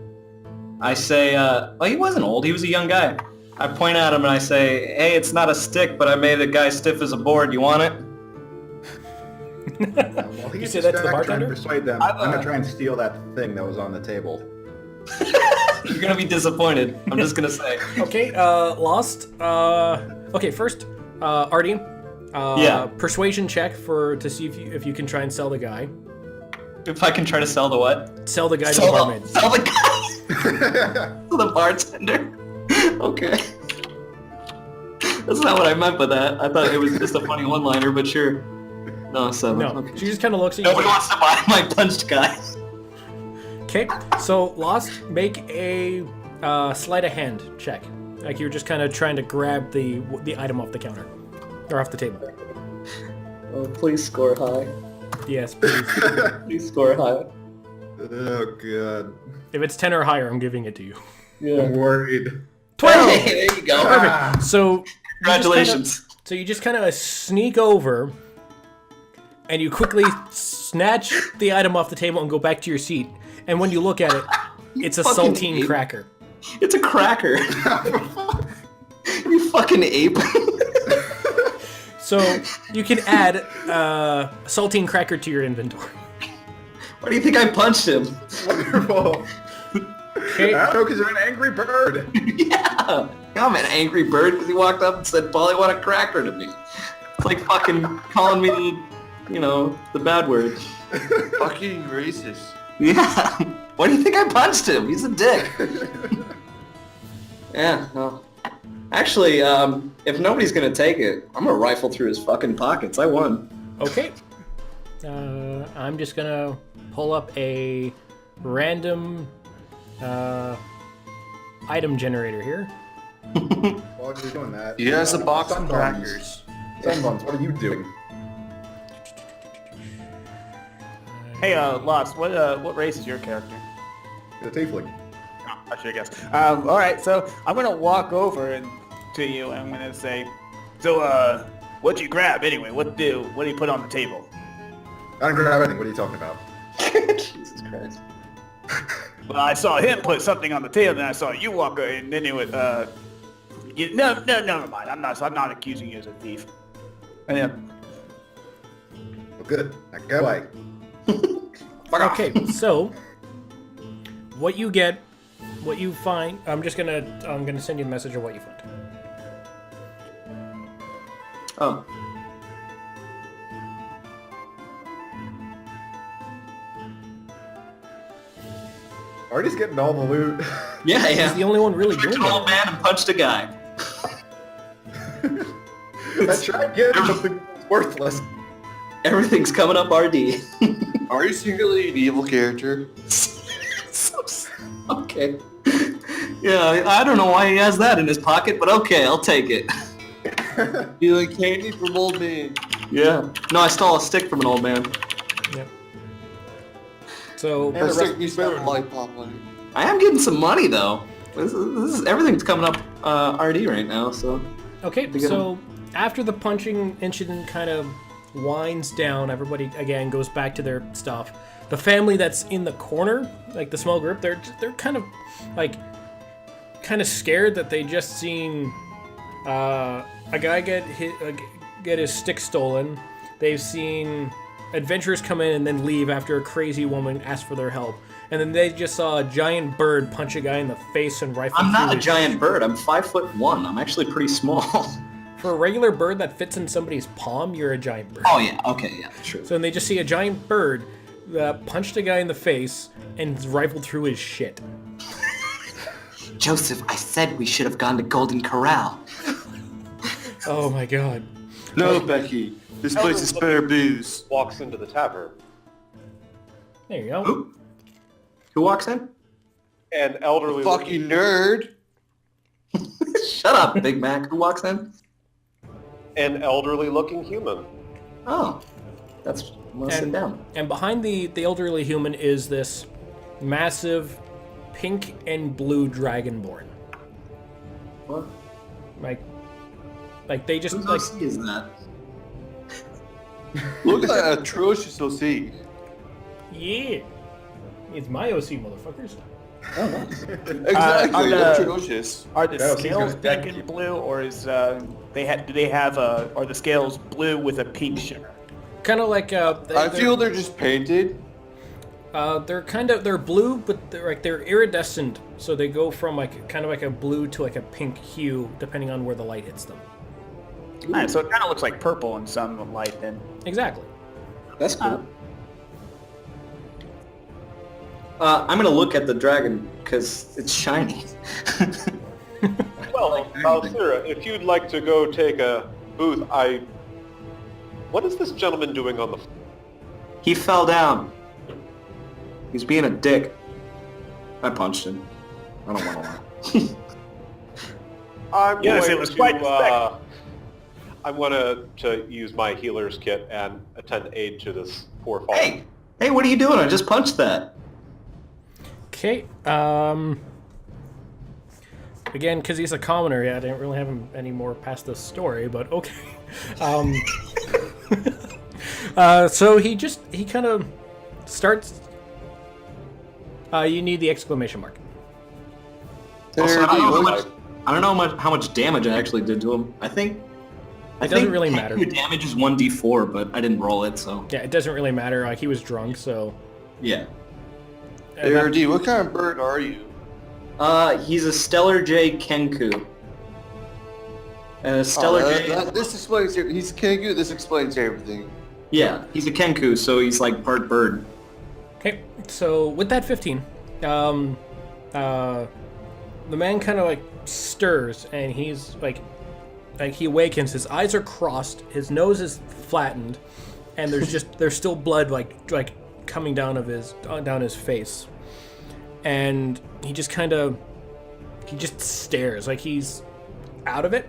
I say, well, he wasn't old. He was a young guy. I point at him and I say, hey, it's not a stick, but I made a guy stiff as a board. You want it? Well, You he's say that to the trying bartender? to persuade them. I'm gonna try and steal that thing that was on the table. You're gonna be disappointed. I'm just gonna say. Okay, lost. Okay, first, Artie. Yeah. Persuasion check to see if you can try and sell the guy. If I can try to sell the what? Sell the guy to the barmaid. Sell the guy. To the bartender. Okay. That's not what I meant by that. I thought it was just a funny one-liner, but sure. No, 7. No, Okay. she just kind of looks at you. Nobody wants to buy my punched guy. Okay, so Lost, make a sleight of hand check. Like you're just kind of trying to grab the item off the counter. Or off the table. Oh, please score high. Yes, please. Please score high. Oh god. If it's 10 or higher, I'm giving it to you. Yeah. I'm worried. 12! Hey, there you go. Perfect. So Congratulations. So you just kind of sneak over, and you quickly snatch the item off the table and go back to your seat. And when you look at it, it's a Fucking saltine ape. cracker. It's a cracker. You fucking ape. So you can add a saltine cracker to your inventory. Why do you think I punched him? Wonderful. Okay. I don't know, because you're an angry bird. Yeah. I'm an angry bird because he walked up and said, Paul, I want a cracker to me. It's like fucking calling me the bad word. Fucking racist. Yeah. Why do you think I punched him? He's a dick. Yeah, no. Actually, if nobody's gonna take it, I'm gonna rifle through his fucking pockets. I won. Okay. I'm just gonna pull up a random item generator here. While you're doing that... He has a box of Sunbuns. crackers. Sunbuns, what are you doing? Hey, Lots, what race is your character? The tiefling. Oh, I should have guessed. All right, so I'm gonna walk over to you and I'm gonna say, so what'd you grab anyway? What do you put on the table? I didn't grab anything. What are you talking about? Jesus Christ. Well, I saw him put something on the table, then I saw you walk over, and then it was no, never mind. I'm not accusing you as a thief. And then, Well, good. Now go away. Okay, so what you get, what you find. I'm gonna send you a message of what you find. Oh. Artie's getting all the loot. Yeah, He's yeah. the only one really Tricked doing an old it. man and punched a guy. I tried getting something worthless. Everything's coming up RD. Are you secretly an evil character? Okay. Yeah, I don't know why he has that in his pocket, but okay, I'll take it. You like candy from old man. Yeah. No, I stole a stick from an old man. Yep. So And the That's rest like you spent a lollipop on it. I am getting some money though. This is everything's coming up RD right now, so. okay, get so after the punching incident kind of winds down, everybody again goes back to their stuff. The family that's in the corner, like the small group, they're kind of like scared that they just seen a guy get his stick stolen. They've seen adventurers come in and then leave after a crazy woman asked for their help. And then they just saw a giant bird punch a guy in the face and rifle I'm not through a his- giant bird. I'm 5'1". I'm actually pretty small. For a regular bird that fits in somebody's palm, you're a giant bird. Oh yeah. Okay. Yeah. True. So then they just see a giant bird that punched a guy in the face and rifled through his shit. Joseph, I said we should have gone to Golden Corral. Oh my god. No, Becky. This place is better booze. Walks into the tavern, There you go. Who walks in? an elderly Fucking nerd. Shut up, Big Mac. Who walks in? an elderly looking human. Oh, that's. I'm gonna sit down. And behind the elderly human is this massive pink and blue Dragonborn. What? Like they just Whose like OC is that? Look at that atrocious OC. yeah. It's my OC, motherfuckers. Oh, nice. Exactly, atrocious. are the Yeah, he's scales gonna deck pink you. and blue, or is are the scales blue with a pink shimmer? Kind of like I feel they're just painted. they're blue, but they're iridescent, so they go from like kind of like a blue to like a pink hue depending on where the light hits them. Alright, so it kind of looks like purple in some light then. Exactly. That's cool. I'm gonna look at the dragon because it's shiny. Well, Valsira, if you'd like to go take a booth, What is this gentleman doing on the floor? He fell down. He's being a dick. I punched him. I don't want to lie. I'm Yes, going it was quite the I'm going to use my healer's kit and attend aid to this poor fallen. Hey, what are you doing? I just punched that. Okay. Again, because he's a commoner, I didn't really have him any more past the story, but okay. So he kind of starts. You need the exclamation mark. Also, I There, don't know how much damage I actually did to him. I think doesn't really matter. Your damage is 1d4, but I didn't roll it, so Yeah, it doesn't really matter. Like, he was drunk, so. yeah. ARD, what kind of bird are you? He's a Stellar J Kenku. And a Stellar J. This explains. He's a Kenku. This explains everything. Yeah, he's a Kenku, so he's like part bird. Okay, so with that 15, the man kind of like stirs, and he's like he awakens. His eyes are crossed, his nose is flattened, and there's still blood like coming down his face, and he just stares like he's out of it.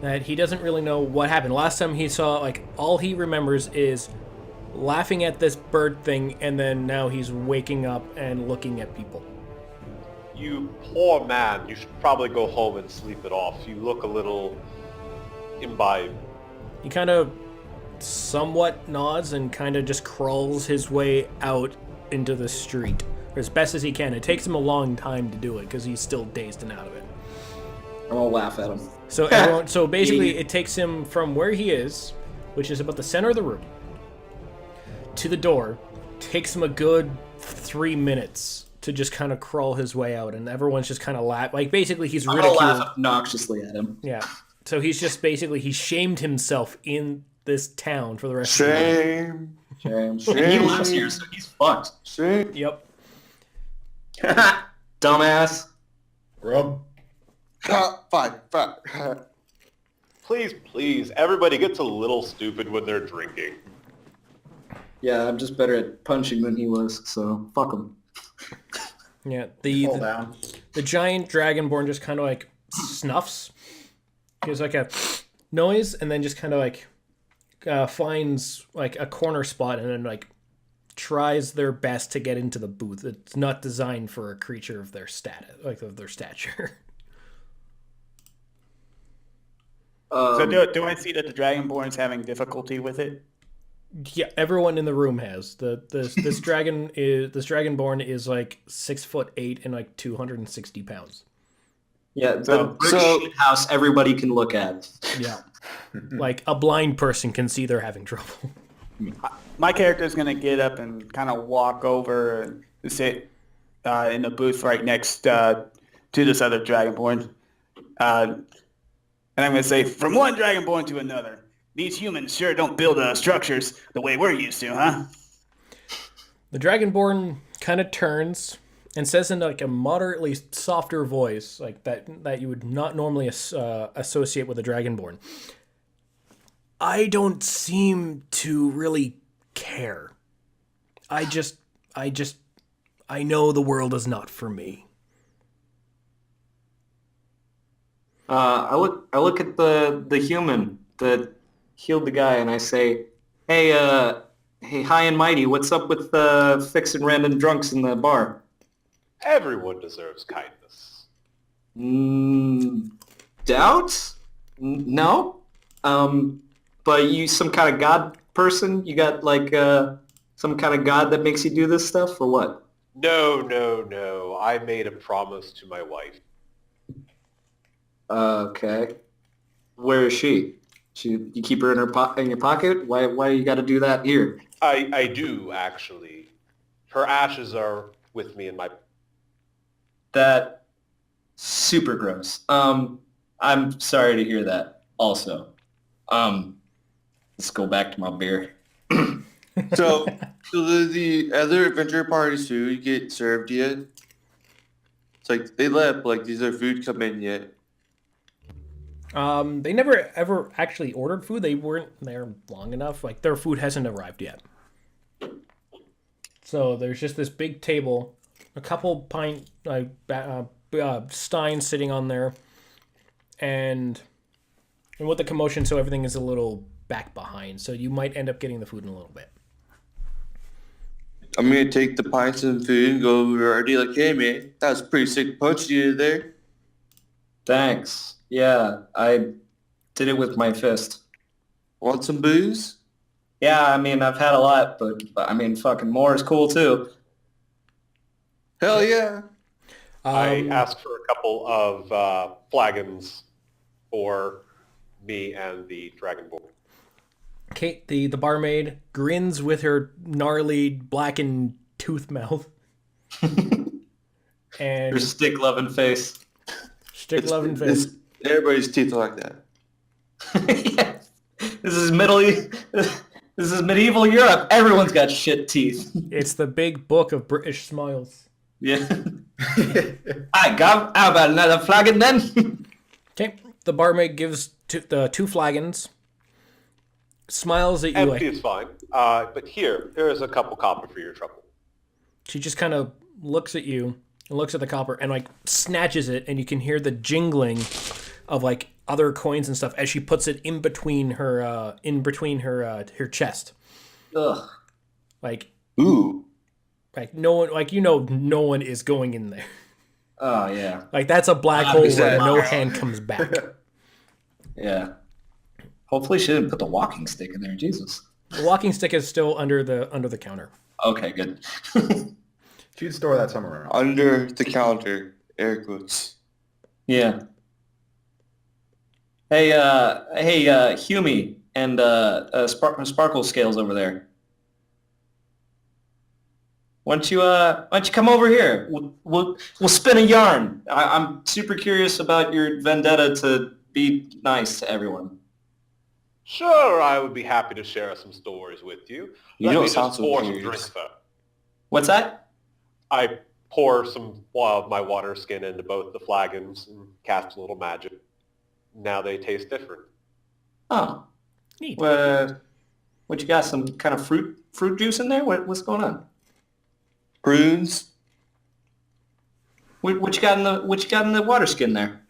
That he doesn't really know what happened. Last time he saw, like, all he remembers is laughing at this bird thing, and then now he's waking up and looking at people. You poor man, you should probably go home and sleep it off. You look a little imbibed. He kind of somewhat nods and kind of just crawls his way out into the street as best as he can. It takes him a long time to do it because he's still dazed and out of it. I'm gonna laugh at him. So basically, it takes him from where he is, which is about the center of the room, to the door. Takes him a good 3 minutes to just kind of crawl his way out, and everyone's just kind of like basically he's I'm gonna ridiculed. laugh obnoxiously at him. Yeah. So he's just basically he shamed himself in this town for the rest of the Shame. And he lives here, so he's fucked. Shame. Yep. Dumbass. Rub. Fine. Please, everybody gets a little stupid when they're drinking. Yeah, I'm just better at punching than he was, so fuck him. Yeah. Fall down. The giant dragonborn just kind of like snuffs. Gives like a noise, and then just kind of like finds like a corner spot, and then like tries their best to get into the booth. It's not designed for a creature of their stature. So do I see that the Dragonborn's having difficulty with it? Yeah, everyone in the room has this dragonborn is like 6'8" and like 260 pounds. Yeah, the brick shit house everybody can look at. Yeah, like a blind person can see they're having trouble. My character's going to get up and kind of walk over and sit in the booth right next to this other Dragonborn. And I'm going to say, from one Dragonborn to another, these humans sure don't build structures the way we're used to, huh? The Dragonborn kind of turns and says in like a moderately softer voice, like that you would not normally associate with a Dragonborn. I don't seem to really care. I know the world is not for me. I look at the human that healed the guy, and I say, hey, high and mighty, what's up with fixing random drunks in the bar? Everyone deserves kindness. Doubt? No. But you some kind of god person? You got like some kind of god that makes you do this stuff, or what? No. I made a promise to my wife. Okay. Where is she? You keep her in your pocket? Why you got to do that here? I do, actually. Her ashes are with me in my... That super gross. I'm sorry to hear that. Also, let's go back to my beer. So the other adventure parties food get served yet? It's like they let like these other food come in yet. They never ever actually ordered food. They weren't there long enough. Like their food hasn't arrived yet. So there's just this big table, a couple pint steins sitting on there, and with the commotion, so everything is a little back behind. So you might end up getting the food in a little bit. I'm gonna take the pints and food and go over to Artie like, hey man, that was a pretty sick punch you did there. Thanks. Yeah, I did it with my fist. Want some booze? Yeah, I mean, I've had a lot, but I mean, fucking more is cool too. Hell yeah. I asked for a couple of flagons for me and the Dragonborn. Kate, the barmaid, grins with her gnarly, blackened tooth mouth. Your And stick-loving face. stick loving face. Everybody's teeth are like that. Yeah. This is medieval Europe. Everyone's got shit teeth. It's the big book of British smiles. Yeah. Hi, Gov. How about another flagon then? Okay, the barmaid gives the 2 flagons, smiles at you Empty like is fine. But here is a couple copper for your trouble. she just kind of looks at you and looks at the copper and like snatches it, and you can hear the jingling of like other coins and stuff as she puts it in between her her chest. Ugh. Like Ooh. no one, like, no one is going in there. Oh, yeah. Like that's a black hole is where that- no hand comes back. Yeah. Hopefully she didn't put the walking stick in there. Jesus. The walking stick is still under the counter. Okay, good. She'd store that somewhere around. Under the counter. Air quotes. Yeah. Hey, Hume and Sparkle Scales over there. Why don't you come over here? We'll spin a yarn. I'm super curious about your vendetta to be nice to everyone. Sure, I would be happy to share some stories with you. You Let don't me sound just so pour some curious. drinks first. What's that? I pour some of my water skin into both the flagons and cast a little magic. Now they taste different. Oh, Neat. what you got? Some kind of fruit juice in there? What's going on? Prunes. What you got in the water skin there?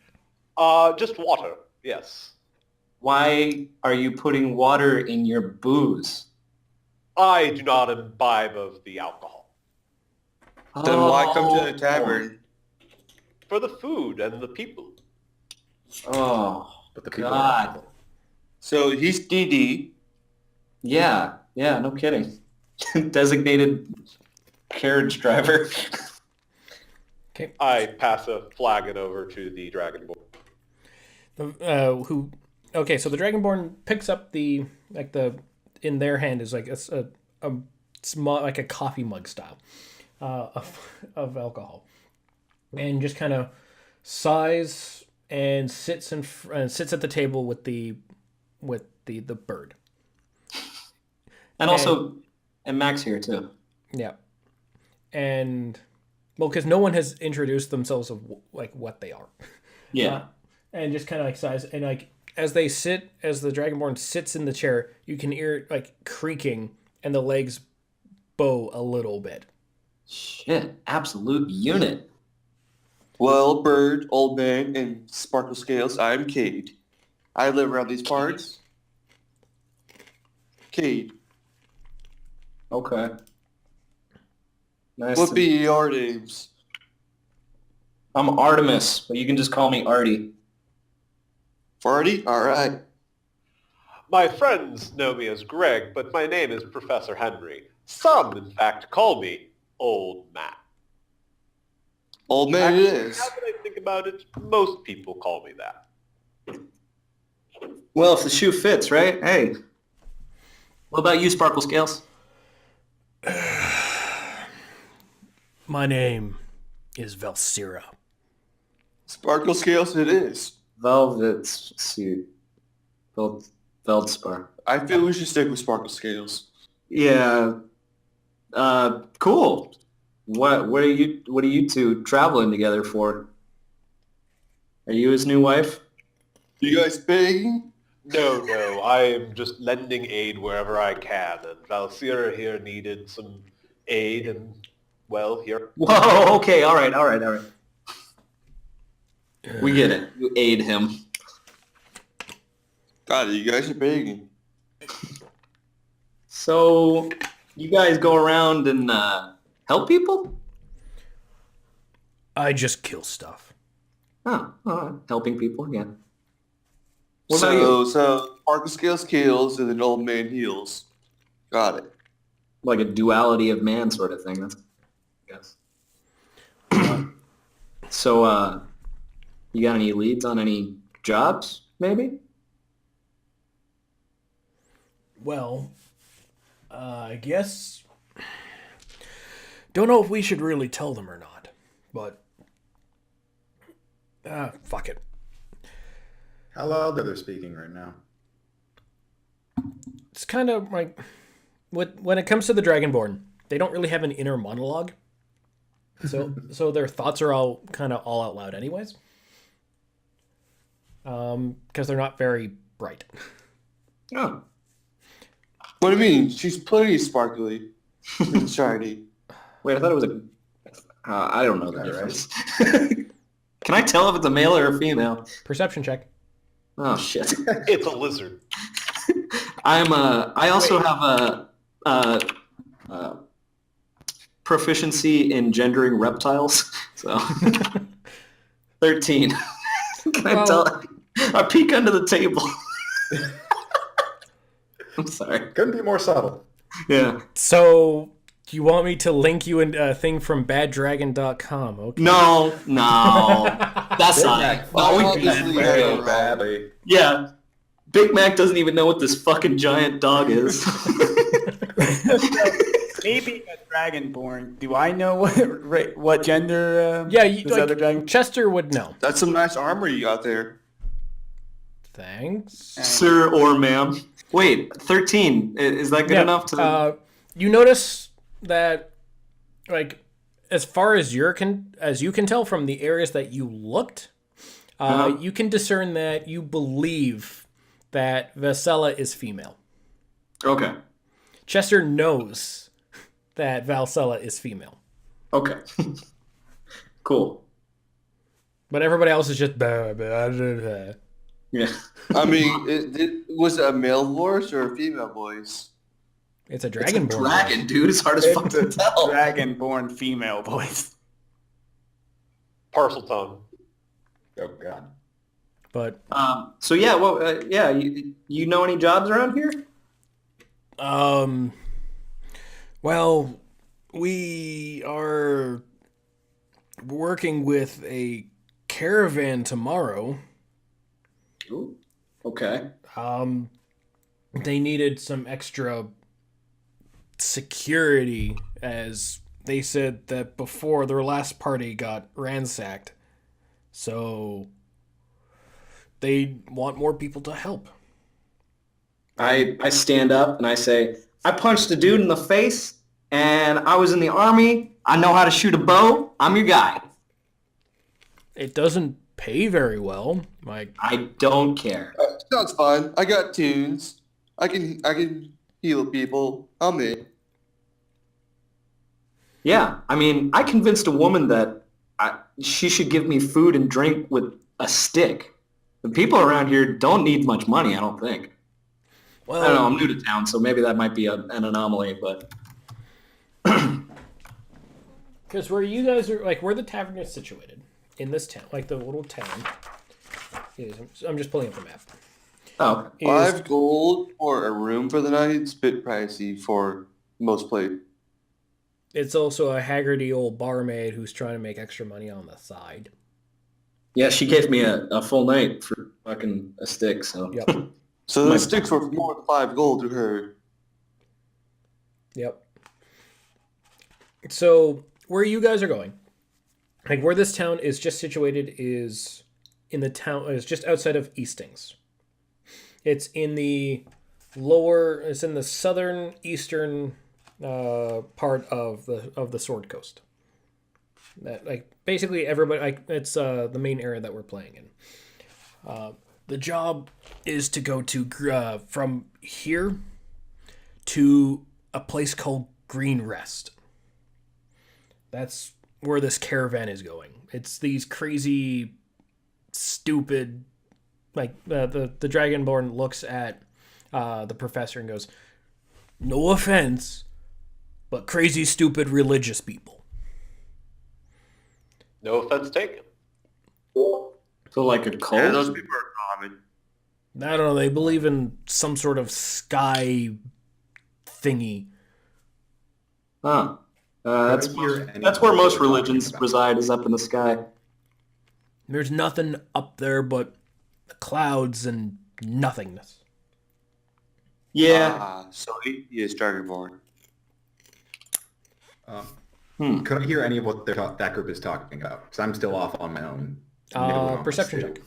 Just water, yes. Why are you putting water in your booze? I do not imbibe of the alcohol. Then why come to Oh. the tavern? For the food and the people. Oh, But the people God. So he's DD. Yeah, no kidding. Designated carriage driver. Okay. I pass a flagon over to the Dragonborn. Okay, so the Dragonborn picks up in their hand is like a small, like a coffee mug style of alcohol, and just kind of sighs and sits at the table with the bird. And also, and Max here too. Yeah, and well, because no one has introduced themselves of like what they are. Yeah. And just kind of like sighs, and like as the Dragonborn sits in the chair, you can hear it like creaking, and the legs bow a little bit. Shit, absolute unit. Well, Bird, Old Man, and Sparkle Scales, I'm Cayde. I live around these parts. Cayde, Okay. Nice. what be your names? I'm Artemis, but you can just call me Artie. Farty? Alright. My friends know me as Greg, but my name is Professor Henry. Some, in fact, call me Old Matt. Old Man it Actually, is. now that I think about it, most people call me that. Well, if the shoe fits, right? Hey. What about you, Sparkle Scales? My name is Valsira. Sparkle Scales it is. Velvet suit. Veldspar. I feel we should stick with Sparkle Scales. Yeah. Cool. What are you two traveling together for? Are you his new wife? You guys begging? No, I am just lending aid wherever I can, and Valsira here needed some aid, and, well, here. Whoa, okay, all right. We get it. You aid him. God, you guys are begging. So, you guys go around and help people? I just kill stuff. Oh, helping people, yeah. What about you? So Marcus scales kills and then old man heals. Got it. Like a duality of man sort of thing, that's, I guess. So, you got any leads on any jobs, maybe? Well, I guess... Don't know if we should really tell them or not, but... fuck it. How loud are they speaking right now? It's kind of like... When it comes to the Dragonborn, they don't really have an inner monologue. So their thoughts are all kind of all out loud anyways. Because they're not very bright. Oh. What do you mean? She's pretty sparkly and shiny. Wait, I thought it was a... I don't know the Right. difference. Can I tell if it's a male or a female? Perception check. Oh, shit. It's a lizard. I also have a proficiency in gendering reptiles, so 13. Can I tell? I peek under the table. I'm sorry. Couldn't be more subtle. Yeah. So, do you want me to link you in a thing from baddragon.com? Okay. No, that's Big not. Mac No, we obviously can't. very Yeah. badly. Yeah. Big Mac doesn't even know what this fucking giant dog is. Maybe a Dragonborn. Do I know what gender? Yeah, this other dragon? Chester would know. That's some nice armor you got there. Thanks. Sir or ma'am. Wait, 13. Is that good enough to... You notice that, like, as far as you can tell from the areas that you looked, you can discern that you believe that Valsira is female. Okay. Chester knows that Valsira is female. Okay. Cool. But everybody else is just... Blah. Yeah. I mean, was it a male voice or a female voice? It's a It's a Dragonborn. dragon, dude. It's hard as fuck It's to a tell. Dragonborn female voice. Parcel tongue. Oh god. But, So yeah, well, yeah, you know any jobs around here? well, we are working with a caravan tomorrow. Ooh. Okay. They needed some extra security, as they said that before their last party got ransacked. So they want more people to help. I stand up and I say, I punched a dude in the face, and I was in the army. I know how to shoot a bow. I'm your guy. It doesn't pay very well. Like, I don't care. Sounds fun. I got tunes. I can heal people. I'm in. Yeah, I mean, I convinced a woman that she should give me food and drink with a stick. The people around here don't need much money, I don't think. well, I don't know, I'm new to town, so maybe that might be an anomaly, but... because where you guys are, like, where the tavern is situated in this town, like the little town is, I'm just pulling up the map. Oh, okay. Is, 5 gold for a room for the night. It's a bit pricey for most plate. it's also a haggardy old barmaid who's trying to make extra money on the side. Yeah, she gave me a full night for fucking a stick, so... Yep. So the sticks worth more than 5 gold to her. Yep. So where you guys are going, like where this town is just situated, is in the town. Is just outside of Eastings. It's in the It's in the southern eastern part of the Sword Coast. That, like, basically everybody, like, it's the main area that we're playing in. The job is to go to from here to a place called Green Rest. That's where this caravan is going. It's these crazy, stupid like the Dragonborn looks at the professor and goes, "No offense, but crazy, stupid, religious people." No offense taken. So like a cult? Yeah, those people are common. I don't know. They believe in some sort of sky thingy. Huh. That's where Most religions reside, is up in the sky. There's nothing up there but the clouds and nothingness. Yeah. So he is Dragonborn. Could I hear any of what that group is talking about? Because I'm still off on my own. Perception check.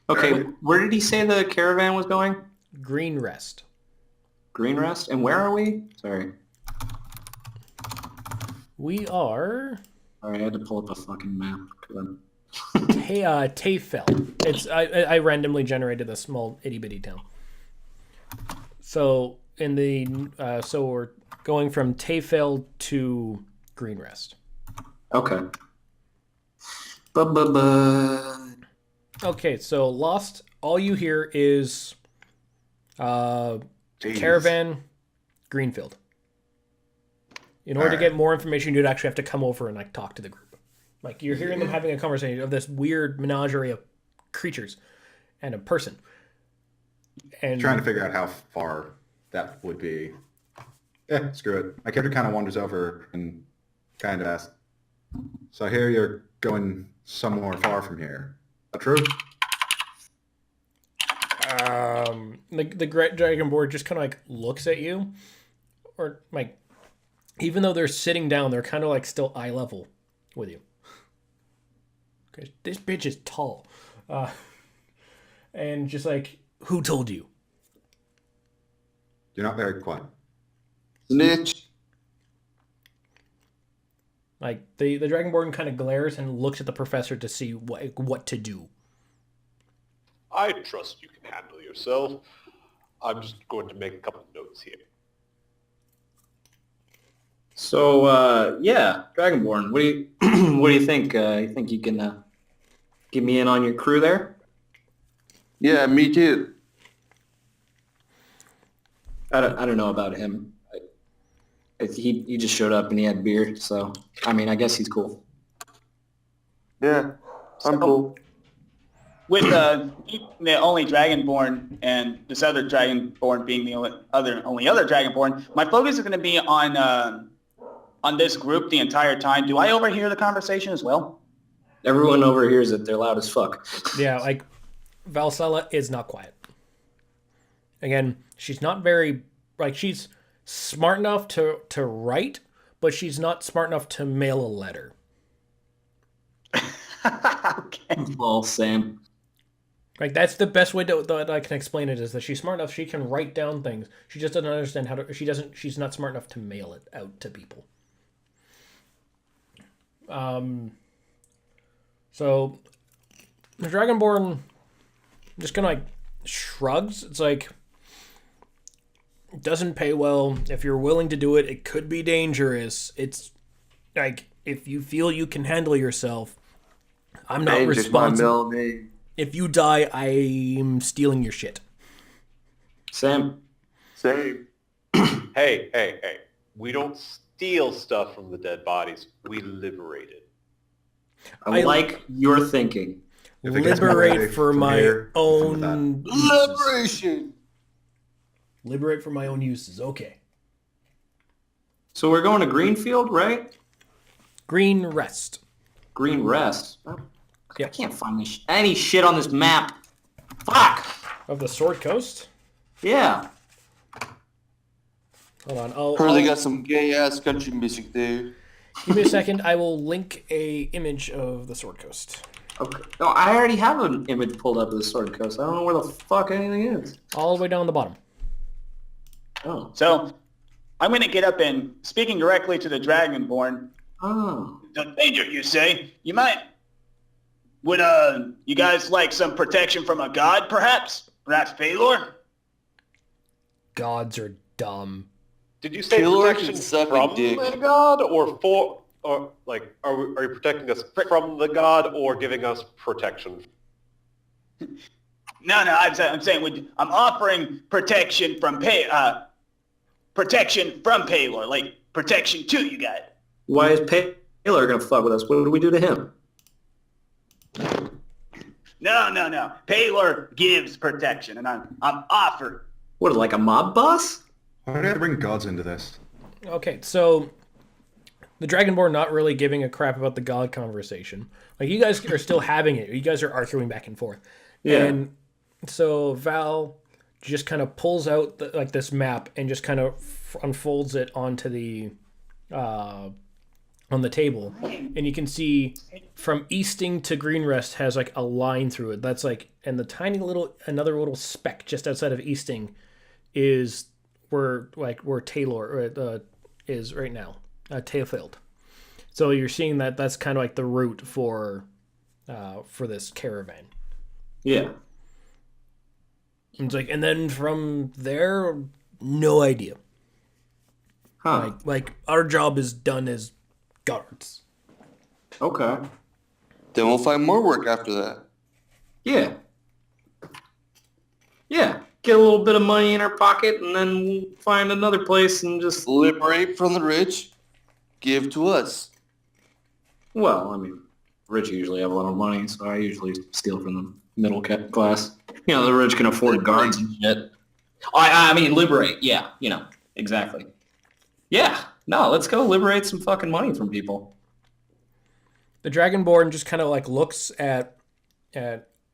Okay, where did he say the caravan was going? Green Rest. Green Rest? And where are we? Sorry. We are Sorry, I had to pull up a fucking map. Teifling. It's I randomly generated a small itty bitty town. So in the so we're going from Teifling to Green Rest. Okay. Okay, so Lost. All you hear is caravan, Greenfield. In order to get more information, you'd actually have to come over and like talk to the group. Like you're hearing them having a conversation of this weird menagerie of creatures and a person. And Trying to figure out how far that would be. Yeah, screw it. My character kind of wanders over and kind of asks, "So I hear you're going somewhere far from here. Is that true?" the Great Dragonborn just kind of like looks at you, or like, even though they're sitting down, they're kind of like still eye level with you. Okay, this bitch is tall, and just like, who told you? You're not very quiet. Snitch. Like the Dragonborn kind of glares and looks at the professor to see what to do. I trust you can handle yourself. I'm just going to make a couple of notes here. So, yeah, Dragonborn, what do you what do you think? You think you can get me in on your crew there? Yeah, me too. I don't know about him. He just showed up and he had beer, so I mean, I guess he's cool. Yeah, I'm cool. With the only Dragonborn and this other Dragonborn being the only other Dragonborn, my focus is going to be on this group the entire time. Do I overhear the conversation as well? Everyone overhears it. They're loud as fuck. Yeah, like Valsira is not quiet. Again, she's not very like she's smart enough to write, but she's not smart enough to mail a letter. Okay. Well, Sam. Like that's the best way that I can explain it is that she's smart enough she can write down things. She just doesn't understand how to. She's not smart enough to mail it out to people. So the Dragonborn just kind of like shrugs. It's like, it doesn't pay well. If you're willing to do it, it could be dangerous. It's like, if you feel you can handle yourself, I'm not responsible. My middle name. If you die, I'm stealing your shit. Sam. Same. Hey. We don't steal stuff from the dead bodies. We liberate it. I like your thinking. If it gets me away Liberate for from my here, I'm own with uses. Liberation. Liberate for my own uses. Okay. So we're going to Greenfield, right? Green Rest. Green Rest. Oh, I Yep. can't find any shit on this map. Fuck. Of the Sword Coast? Yeah. Hold on. Heard they I'll got some gay ass country music there. give me a second. I will link a image of the Sword Coast. Okay. No, I already have an image pulled up of the Sword Coast. I don't know where the fuck anything is. All the way down the bottom. Oh. So I'm going to get up and, speaking directly to the Dragonborn, Oh. "The danger, you say? You might... Would, you guys like some protection from a god, perhaps? Perhaps Baylor?" Gods are dumb. Did you say Killer protection can suck a from dick. the god, or like, are you protecting us from the god, or giving us protection? No, I'm saying I'm offering protection from Paylor, like protection to you guys. Why is Paylor gonna fuck with us? What did we do to him? No. Paylor gives protection, and I'm offering. What, like a mob boss? Why do I bring gods into this? Okay, so the Dragonborn not really giving a crap about the god conversation. Like, you guys are still having it. You guys are arguing back and forth. Yeah. And so Val just kind of pulls out this map and just kind of unfolds it onto the on the table, and you can see from Easting to Greenrest has like a line through it. That's like, and the tiny another little speck just outside of Easting is where Taylor is right now, Tailfield. So you're seeing that's kind of like the route for this caravan. Yeah. It's like, and then from there, no idea. Huh. Like our job is done as guards. Okay. Then we'll find more work after that. Yeah. Yeah. Get a little bit of money in our pocket, and then we'll find another place and just... Liberate from the rich, give to us. Well, I mean, rich usually have a lot of money, so I usually steal from the middle class. You know, the rich can afford guards and shit. I mean, liberate. Yeah, exactly. Yeah. No, let's go liberate some fucking money from people. The Dragonborn just kind of like looks at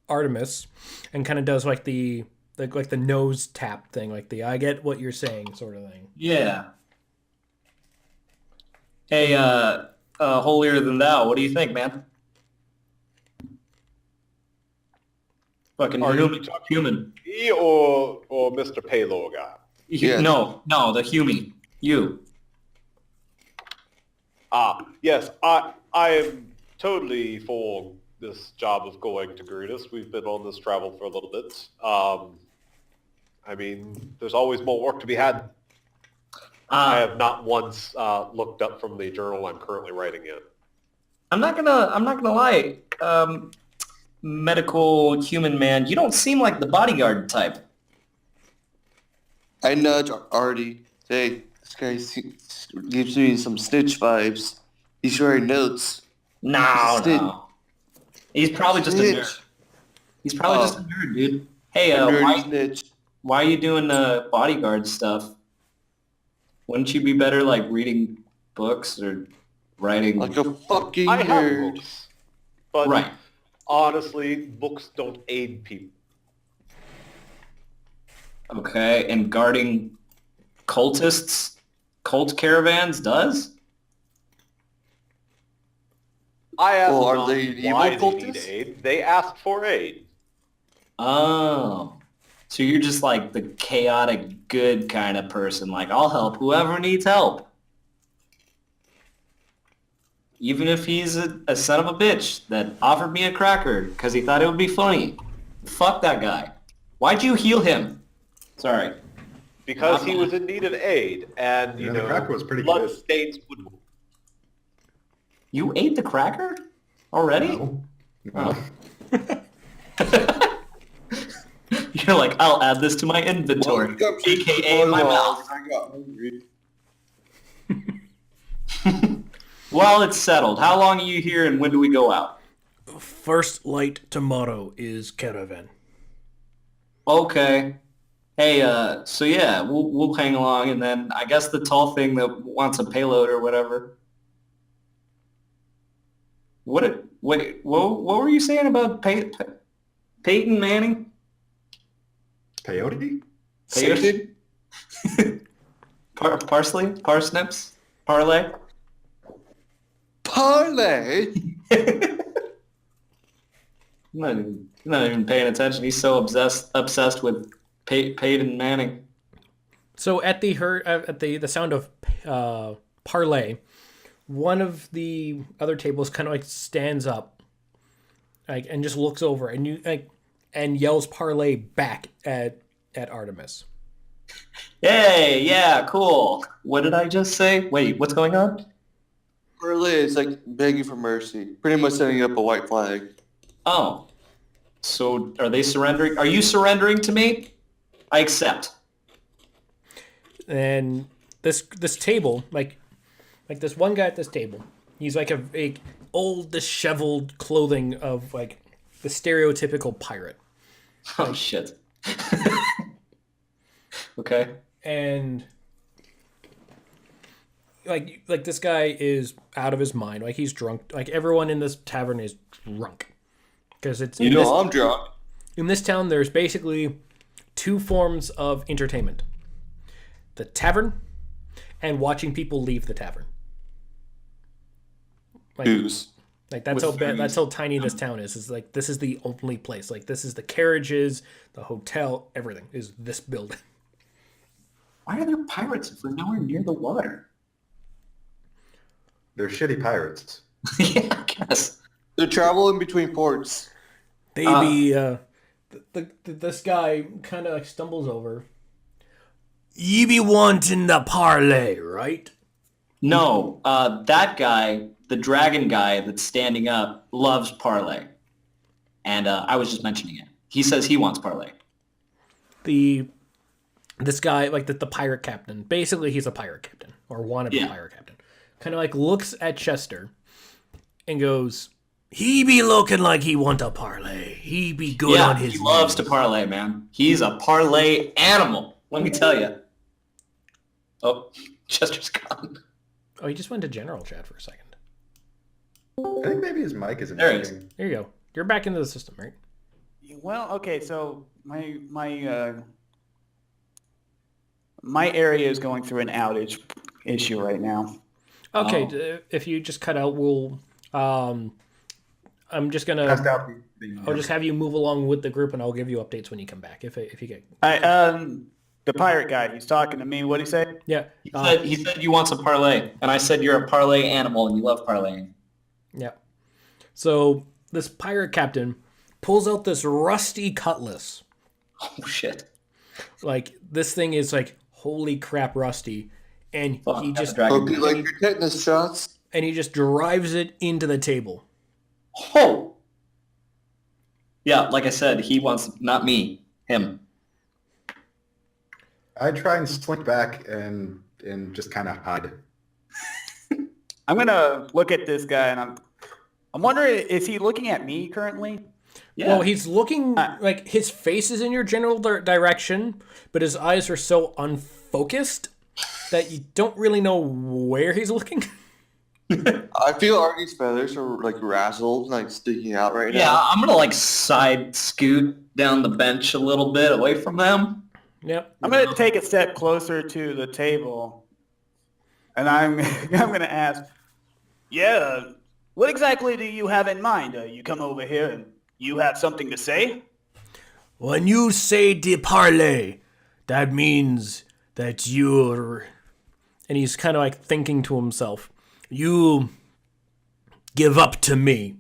Artmus and kind of does like the nose tap thing, like the I get what you're saying sort of thing. Yeah. Hey, holier than thou, what do you think, man? Fucking human. He or Mr. Paylor guy? Yeah. No, the human. You. Yes, I am totally for this job of going to Greenus. We've been on this travel for a little bit. I mean, there's always more work to be had. I have not once looked up from the journal I'm currently writing in. I'm not gonna lie. Medical human man, you don't seem like the bodyguard type. I nudge Artie. Hey, this guy gives me some snitch vibes. He's writing notes. No. He's probably just a Snitch. nerd. He's probably just a nerd, dude. Hey, Nerdy snitch. why are you doing bodyguard stuff? Wouldn't you be better like reading books or writing? Like a fucking I have nerd. books, but Right. honestly, books don't aid people. Okay, and guarding cultists, cult caravans does? I asked Well, are not they evil why they cultists? need aid. They asked for aid. Oh. So you're just like the chaotic good kind of person, like I'll help whoever needs help. Even if he's a son of a bitch that offered me a cracker because he thought it would be funny. Fuck that guy. Why'd you heal him? Sorry. Because he was in need of aid, and Yeah, the cracker was pretty blood good. stains would. You ate the cracker? Already? No. Oh. You're like, I'll add this to my inventory, aka my mouth. I got hungry. Well, it's settled. How long are you here and when do we go out? First light tomorrow is caravan. Okay. Hey, so yeah, we'll hang along, and then I guess the tall thing that wants a payload or whatever. What were you saying about Peyton Manning? Peyote? Peyote? Parsley? Parsnips? Parlay? Parlay? I'm not even paying attention. He's so obsessed with Peyton Manning. So at the sound of parlay, one of the other tables kind of like stands up, like, and just looks over and yells parlay back at Artmus. Hey, yeah, cool. What did I just say? Wait, what's going on? Parlay is like begging for mercy. Pretty much setting up a white flag. Oh. So are they surrendering? Are you surrendering to me? I accept. And this table, like this one guy at this table, he's like a old disheveled clothing of like the stereotypical pirate. Oh shit. Okay. And like this guy is out of his mind. Like he's drunk. Like everyone in this tavern is drunk. Because it's I'm drunk. in this town there's basically two forms of entertainment. The tavern and watching people leave the tavern. Like, Booze. like that's how tiny this town is. Is like this is the only place. Like this is the carriages, the hotel, everything is this building. Why are there pirates if we're nowhere near the water? They're shitty pirates. Yeah, I guess. They're traveling between ports. This guy kind of like stumbles over. Ye be wanting the parlay, right? No, that guy, the dragon guy that's standing up, loves parlay. And I was just mentioning it. He says he wants parlay. This guy, like the pirate captain, basically he's a pirate captain or wannabe pirate captain. Kind of like looks at Chester and goes, "He be looking like he want a parlay. He be good on his." He loves to parlay, man. He's a parlay animal. Let me tell you. Oh, Chester's gone. Oh, he just went to general chat for a second. I think maybe his mic isn't There it is. working. There you go. You're back into the system, right? Well, okay, so my area is going through an outage issue right now. Okay, if you just cut out, we'll. I'm just gonna. Passed out I'll just have you move along with the group, and I'll give you updates when you come back. If you get. The pirate guy, he's talking to me. What'd he say? Yeah. He said you want some parlay, and I said you're a parlay animal and you love parlaying. Yeah. So this pirate captain pulls out this rusty cutlass. Oh shit! Like this thing is like holy crap rusty, and he just Hope you like your tetanus shots. and he just drives it into the table. Oh. Yeah, like I said, he wants not me, him. I try and slink back and just kind of hide. I'm gonna look at this guy, and I'm wondering, is he looking at me currently? Yeah. Well, he's looking like his face is in your general direction, but his eyes are so unfocused that you don't really know where he's looking. I feel Artie's feathers are like razzled, like sticking out right now. Yeah, I'm gonna like side scoot down the bench a little bit away from them. Yep. I'm gonna take a step closer to the table, and I'm gonna ask, yeah, what exactly do you have in mind? You come over here and you have something to say? When you say de parler, that means that you're... And he's kind of like thinking to himself, you give up to me.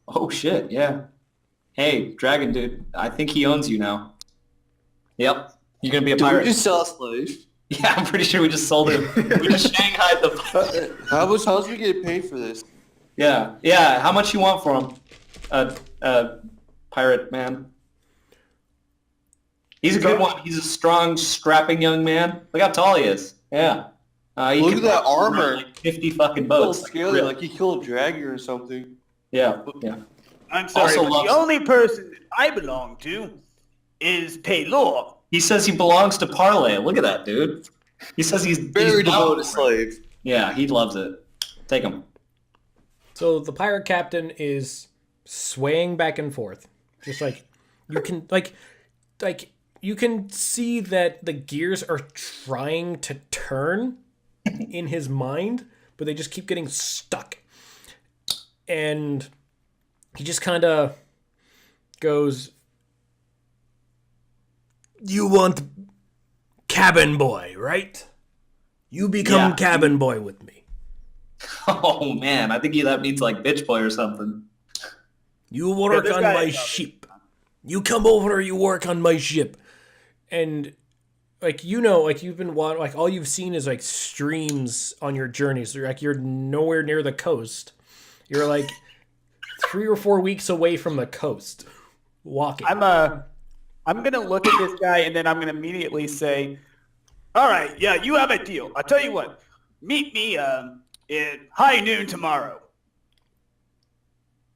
Oh shit, yeah. Hey, dragon dude, I think he owns you now. Yep, you're gonna be a Did pirate. we just sell a slave? Yeah, I'm pretty sure we just sold him. We just shanghaied the... How much we get paid for this? Yeah, how much you want for him? Pirate man. He's a good one. He's a strong, strapping young man. Look how tall he is. Yeah. He Look can at that run armor. Like 50 fucking Little boats. scaly, like he killed a dragon or something. Yeah. I'm sorry, Also but loves- the only person that I belong to is Taylor. He says he belongs to Parlay. Look at that, dude. He says he's Very down devoted for it. slave. Yeah, he loves it. Take him. So the pirate captain is swaying back and forth. Just like you can like you can see that the gears are trying to turn in his mind, but they just keep getting stuck. And he just kind of goes, "You want cabin boy, right? You become Yeah. cabin boy with me. Oh, man. I think that means like bitch boy or something. You work this on guy my is- ship. You come over, you work on my ship." And like like you've been like all you've seen is like streams on your journeys. Like you're nowhere near the coast. You're like 3 or 4 weeks away from the coast. walking. I'm gonna look at this guy and then I'm gonna immediately say, "All right, yeah, you have a deal. I'll tell you what. Meet me at high noon tomorrow."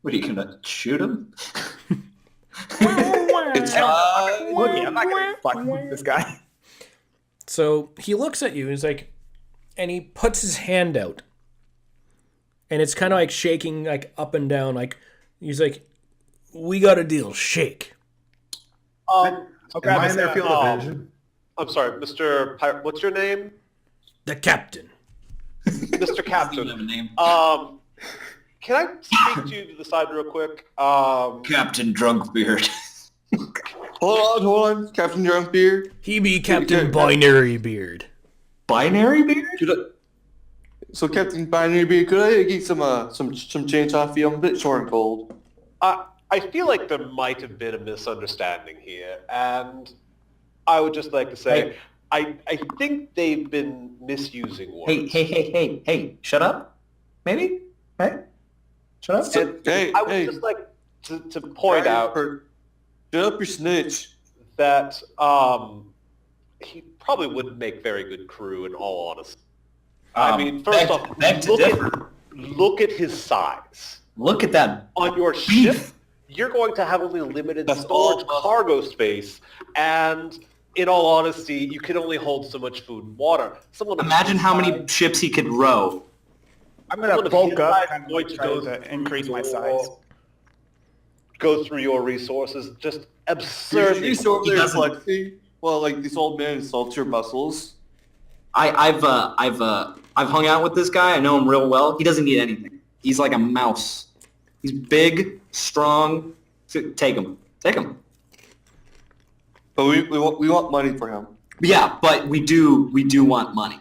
What are you gonna shoot him? It's I'm not gonna fuck with this guy. So he looks at you. He's like, and he puts his hand out, and it's kind of like shaking, like up and down. Like he's like, "We got a deal. Shake." Am I in their field of vision? I'm sorry, Mr. What's your name? The captain. Mr. Captain. Have a name. Can I speak to you to the side real quick? Captain Drunkbeard. Hold on, Captain Drunkbeard. He be Captain Binary Beard. Binary Beard? So Captain Binary Beard, could I get some change off you? I'm a bit short and cold. I feel like there might have been a misunderstanding here, and I would just like to say, I think they've been misusing words. Hey, shut up. Maybe? Hey? Shut up. Hey, I would just like to point out shut up, your snitch. that he probably wouldn't make very good crew, in all honesty. I mean, first off, look at his size. Look at that. On your ship, you're going to have only limited storage cargo space, and in all honesty, you can only hold so much food and water. Imagine how many ships he could row. I'm gonna bulk up and try to increase my size. Go through your resources, just absurd. You're so over there flexing. Well, like this old man insults your muscles. I've hung out with this guy. I know him real well. He doesn't need anything. He's like a mouse. He's big, strong. Take him. But we want money for him. Yeah, but we do want money.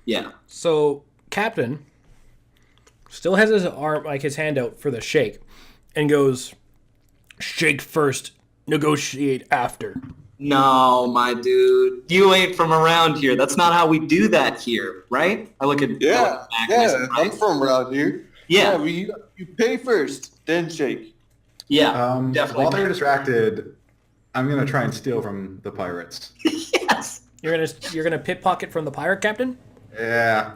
Yeah. So Captain still has his arm, like his hand out for the shake, and goes, "Shake first, negotiate after." No, my dude. You ain't from around here. That's not how we do that here, right? I look at Yeah, I'm from around here. Yeah. You pay first, then shake. Yeah, definitely. While they're distracted, I'm gonna try and steal from the pirates. Yes. You're gonna pickpocket from the pirate captain? Yeah.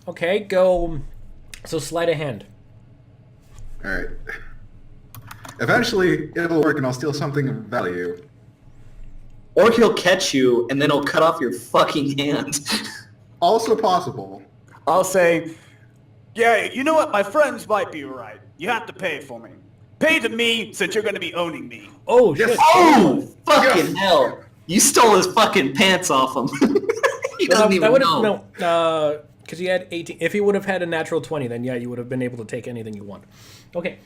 Okay, go. So sleight of hand. All right. Eventually, it'll work, and I'll steal something of value. Or he'll catch you, and then he'll cut off your fucking hand. Also possible. I'll say, "Yeah, you know what? My friends might be right. You have to pay for me. Pay to me since you're going to be owning me." Oh shit! Oh, fucking hell. You stole his fucking pants off him. He doesn't even know. No, because he had 18. If he would have had a natural 20, then yeah, you would have been able to take anything you want. Okay.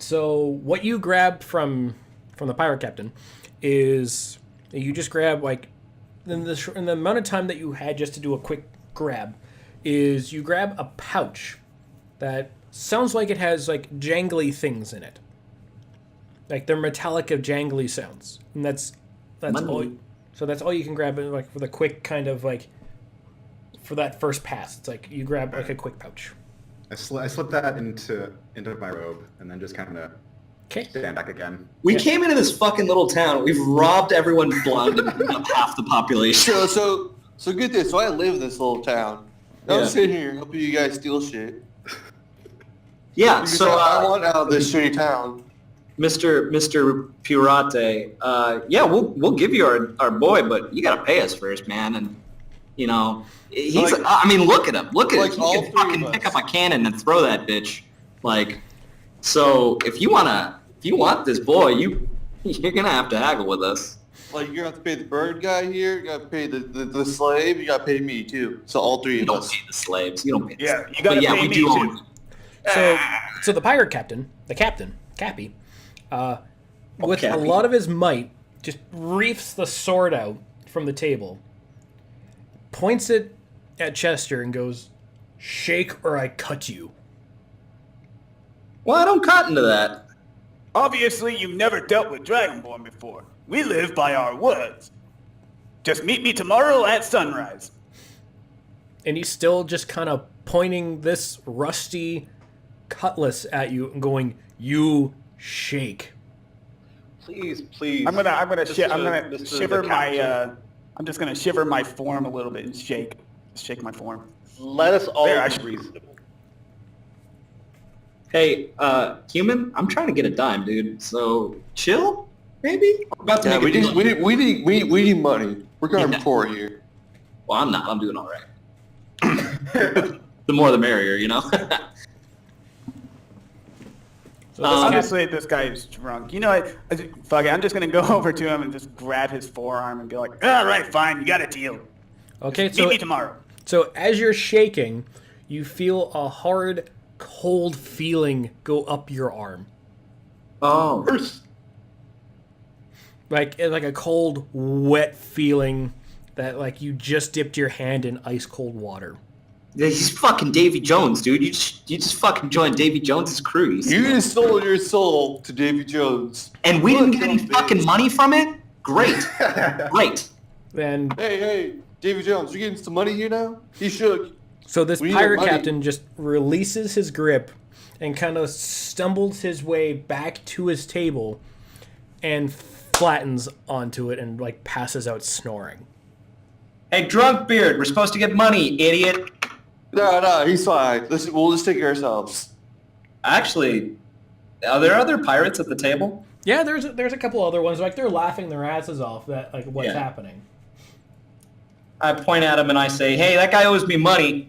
So what you grabbed from the pirate captain is you just grab, like, in the amount of time that you had just to do a quick grab, is you grab a pouch that sounds like it has, like, jangly things in it. Like, they're metallic of jangly sounds. And that's all. So that's all you can grab, like, for the quick kind of, like, for that first pass. It's like you grab, like, a quick pouch. I slip that into my robe, and then just kind of stand back again. We came into this fucking little town. We've robbed everyone blind and beat up half the population. So get this. So I live in this little town. I'm sitting here helping you guys steal shit. Yeah, Because so I want out of this shitty town. Mr. Purate, yeah, we'll give you our boy, but you gotta pay us first, man. And you know, he's. Like, I mean, look at him. Look at him. He all can three fucking of pick us. up a cannon and throw that bitch. Like, so if you want this boy, you're gonna have to haggle with us. Like, you're gonna have to pay the bird guy here. You gotta pay the slave. You gotta pay me too. So all three You of don't us. pay the slaves. You don't pay. The Yeah, slaves. you gotta But yeah, pay we me do too. own you. So the pirate captain, Cappy, with a Cappy. lot of his might, just reefs the sword out from the table, points it at Chester, and goes, "Shake or I cut you." Well, I don't cotton to that. Obviously, you've never dealt with Dragonborn before. We live by our words. Just meet me tomorrow at sunrise. And he's still just kind of pointing this rusty cutlass at you and going, "You shake." Please. I'm gonna Mr. shiver the my. captain, I'm just gonna shiver my form a little bit and shake my form. let us all There, I be should- reasonable. Hey, human, I'm trying to get a dime, dude. So chill, maybe. I'm about to Yeah, make a deal. we need money. We're kind Yeah. of poor here. Well, I'm not. I'm doing all right. The more, the merrier, you know. So this cat- Honestly, this guy is drunk. You know what? Fuck it. I'm just gonna go over to him and just grab his forearm and be like, "All right, fine. You got a deal. okay, Meet so me tomorrow." so as you're shaking, you feel a hard, cold feeling go up your arm, Oh. like a cold, wet feeling that like you just dipped your hand in ice cold water. Yeah, he's fucking Davy Jones, dude. You just fucking joined Davy Jones's cruise. You just sold your soul to Davy Jones. And we didn't Look, get any dumb fucking bitch. money from it? Great. Great. Then Hey, Davy Jones, you getting some money here now? He shook. so this We need pirate money. captain just releases his grip and kind of stumbles his way back to his table and flattens onto it and like passes out snoring. Hey, drunk beard, we're supposed to get money, idiot. No, he's fine. We'll just take care of ourselves. Actually, are there other pirates at the table? Yeah, there's a couple other ones like they're laughing their asses off that like what's Yeah. happening. I point at him and I say, hey, that guy owes me money.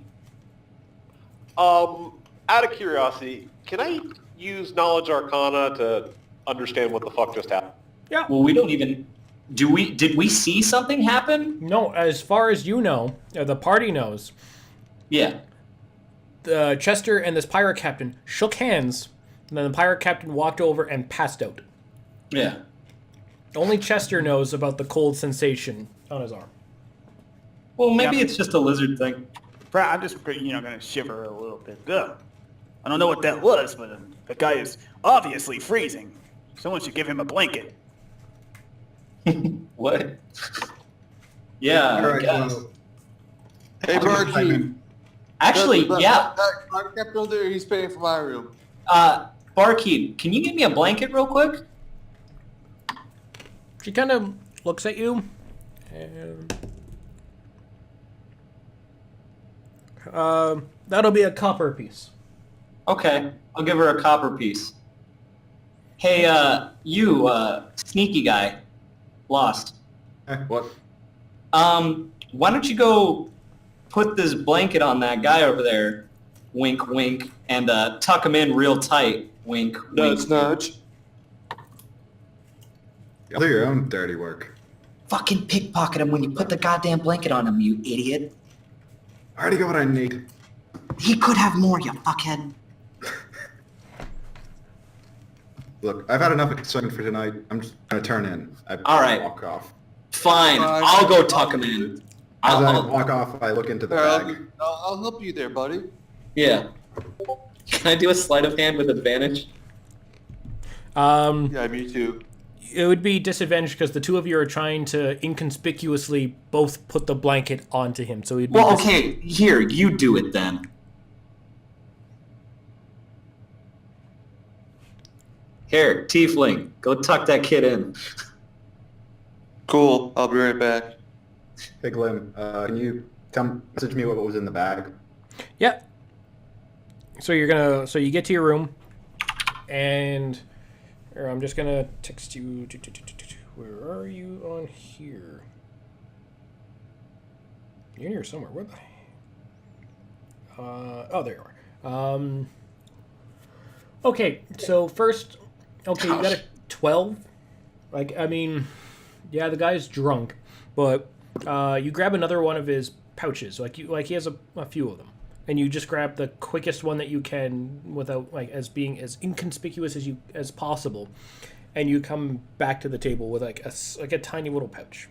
Out of curiosity, can I use Knowledge Arcana to understand what the fuck just happened? Yeah. Well, we don't even... Did we see something happen? No, as far as you know, the party knows. Yeah. Chester and this pirate captain shook hands, and then the pirate captain walked over and passed out. Yeah. Only Chester knows about the cold sensation on his arm. Well, maybe Yeah. it's just a lizard thing. I'm just gonna shiver a little bit. Ugh. I don't know what that was, but the guy is obviously freezing. Someone should give him a blanket. What? Yeah, All I right, guess. well, Hey, Barkeep. Actually, yeah. That captain over there, he's paying for my room. Barkeep, can you get me a blanket real quick? She kind of looks at you, and that'll be a copper piece. Okay, I'll give her a copper piece. Hey, you, sneaky guy. Lost. what? Why don't you go put this blanket on that guy over there, wink, wink, and tuck him in real tight, wink, wink. Nudge, nudge. You'll do your own dirty work. Fucking pickpocket him when you put the goddamn blanket on him, you idiot. I already got what I need. He could have more, you fuckhead. Look, I've had enough excitement for tonight. I'm just gonna turn in. All right. Walk off. Fine, I'll go tuck him in. As I I'll, walk off, I look into the Alright, bag. I'll help you there, buddy. yeah. Can I do a sleight of hand with advantage? Yeah, me too. It would be disadvantaged because the two of you are trying to inconspicuously both put the blanket onto him. So he'd be Well, okay, here, you do it then. Here, tiefling, go tuck that kid in. Cool, I'll be right back. Hey, Glim, can you message me what was in the bag? Yeah. So you get to your room, and or I'm just gonna text you. Where are you on here? You're in here somewhere. Where the? Oh, there you are. Okay, so first, okay, you got a 12. Like, I mean, yeah, the guy's drunk, but you grab another one of his pouches. Like he has a few of them, and you just grab the quickest one that you can without as being as inconspicuous as possible, and you come back to the table with like a tiny little pouch.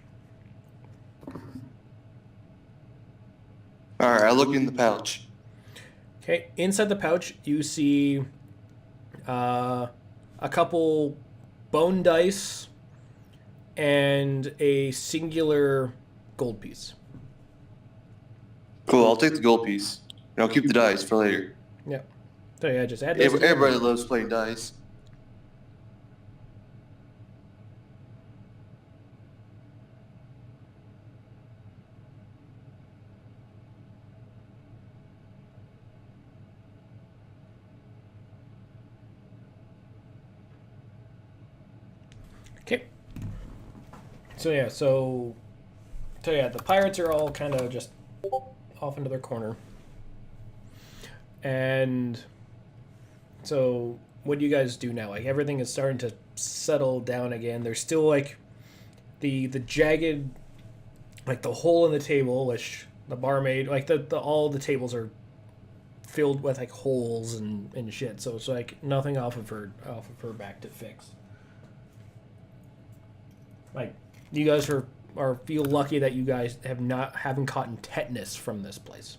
Alright, I look in the pouch. Okay, inside the pouch you see a couple bone dice and a singular gold piece. Cool, I'll take the gold piece. And I'll keep the dice for later. Yeah. So yeah, just add this. Everybody loves playing dice. So yeah, the pirates are all kind of just off into their corner. And so what do you guys do now? Like everything is starting to settle down again. There's still like the jagged, like the hole in the table, which the barmaid, like all the tables are filled with like holes and shit. So it's like nothing off of her back to fix. Like you guys are feel lucky that you guys haven't caught tetanus from this place.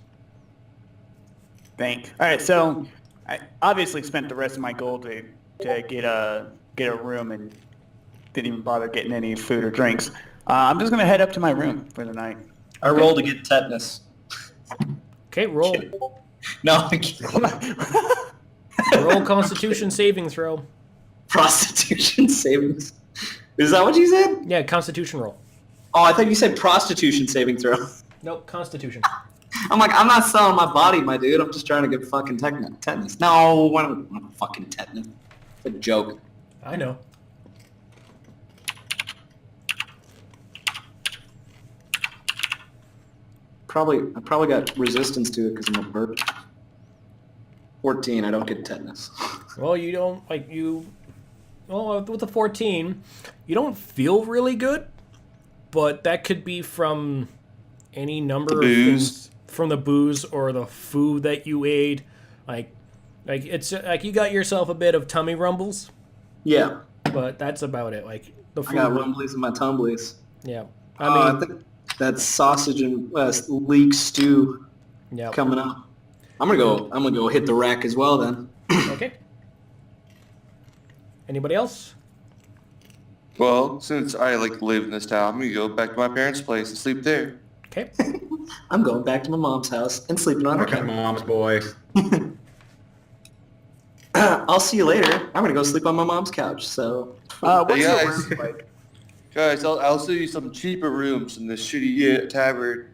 All right, so I obviously spent the rest of my gold to get a room and didn't even bother getting any food or drinks. I'm just gonna head up to my room for the night. I roll to get tetanus. Okay, roll. No, I'm kidding. Roll Constitution saving throw. Prostitution savings. Is that what you said? Yeah, Constitution roll. Oh, I thought you said prostitution saving throw. Nope, Constitution. I'm like, I'm not selling my body, my dude. I'm just trying to get fucking tetanus. No, I don't want fucking tetanus. It's a joke. I know. I probably got resistance to it because I'm a burp. 14, I don't get tetanus. Well, you don't Well, with the 14, you don't feel really good, but that could be from any number of things, from the booze or the food that you ate. Like it's like you got yourself a bit of tummy rumbles. Yeah. But that's about it. Like the food. I got rumblies in my tumblies. Yeah. I think that's sausage and leek stew coming up. I'm gonna go hit the rack as well then. Okay. Anybody else? Well, since I live in this town, I'm gonna go back to my parents' place and sleep there. Okay. I'm going back to my mom's house and sleeping on her Okay, couch. mom's boy. I'll see you later. I'm gonna go sleep on my mom's couch. So. What's Hey, your guys. room like? Guys, I'll sell you some cheaper rooms in this shitty tavern.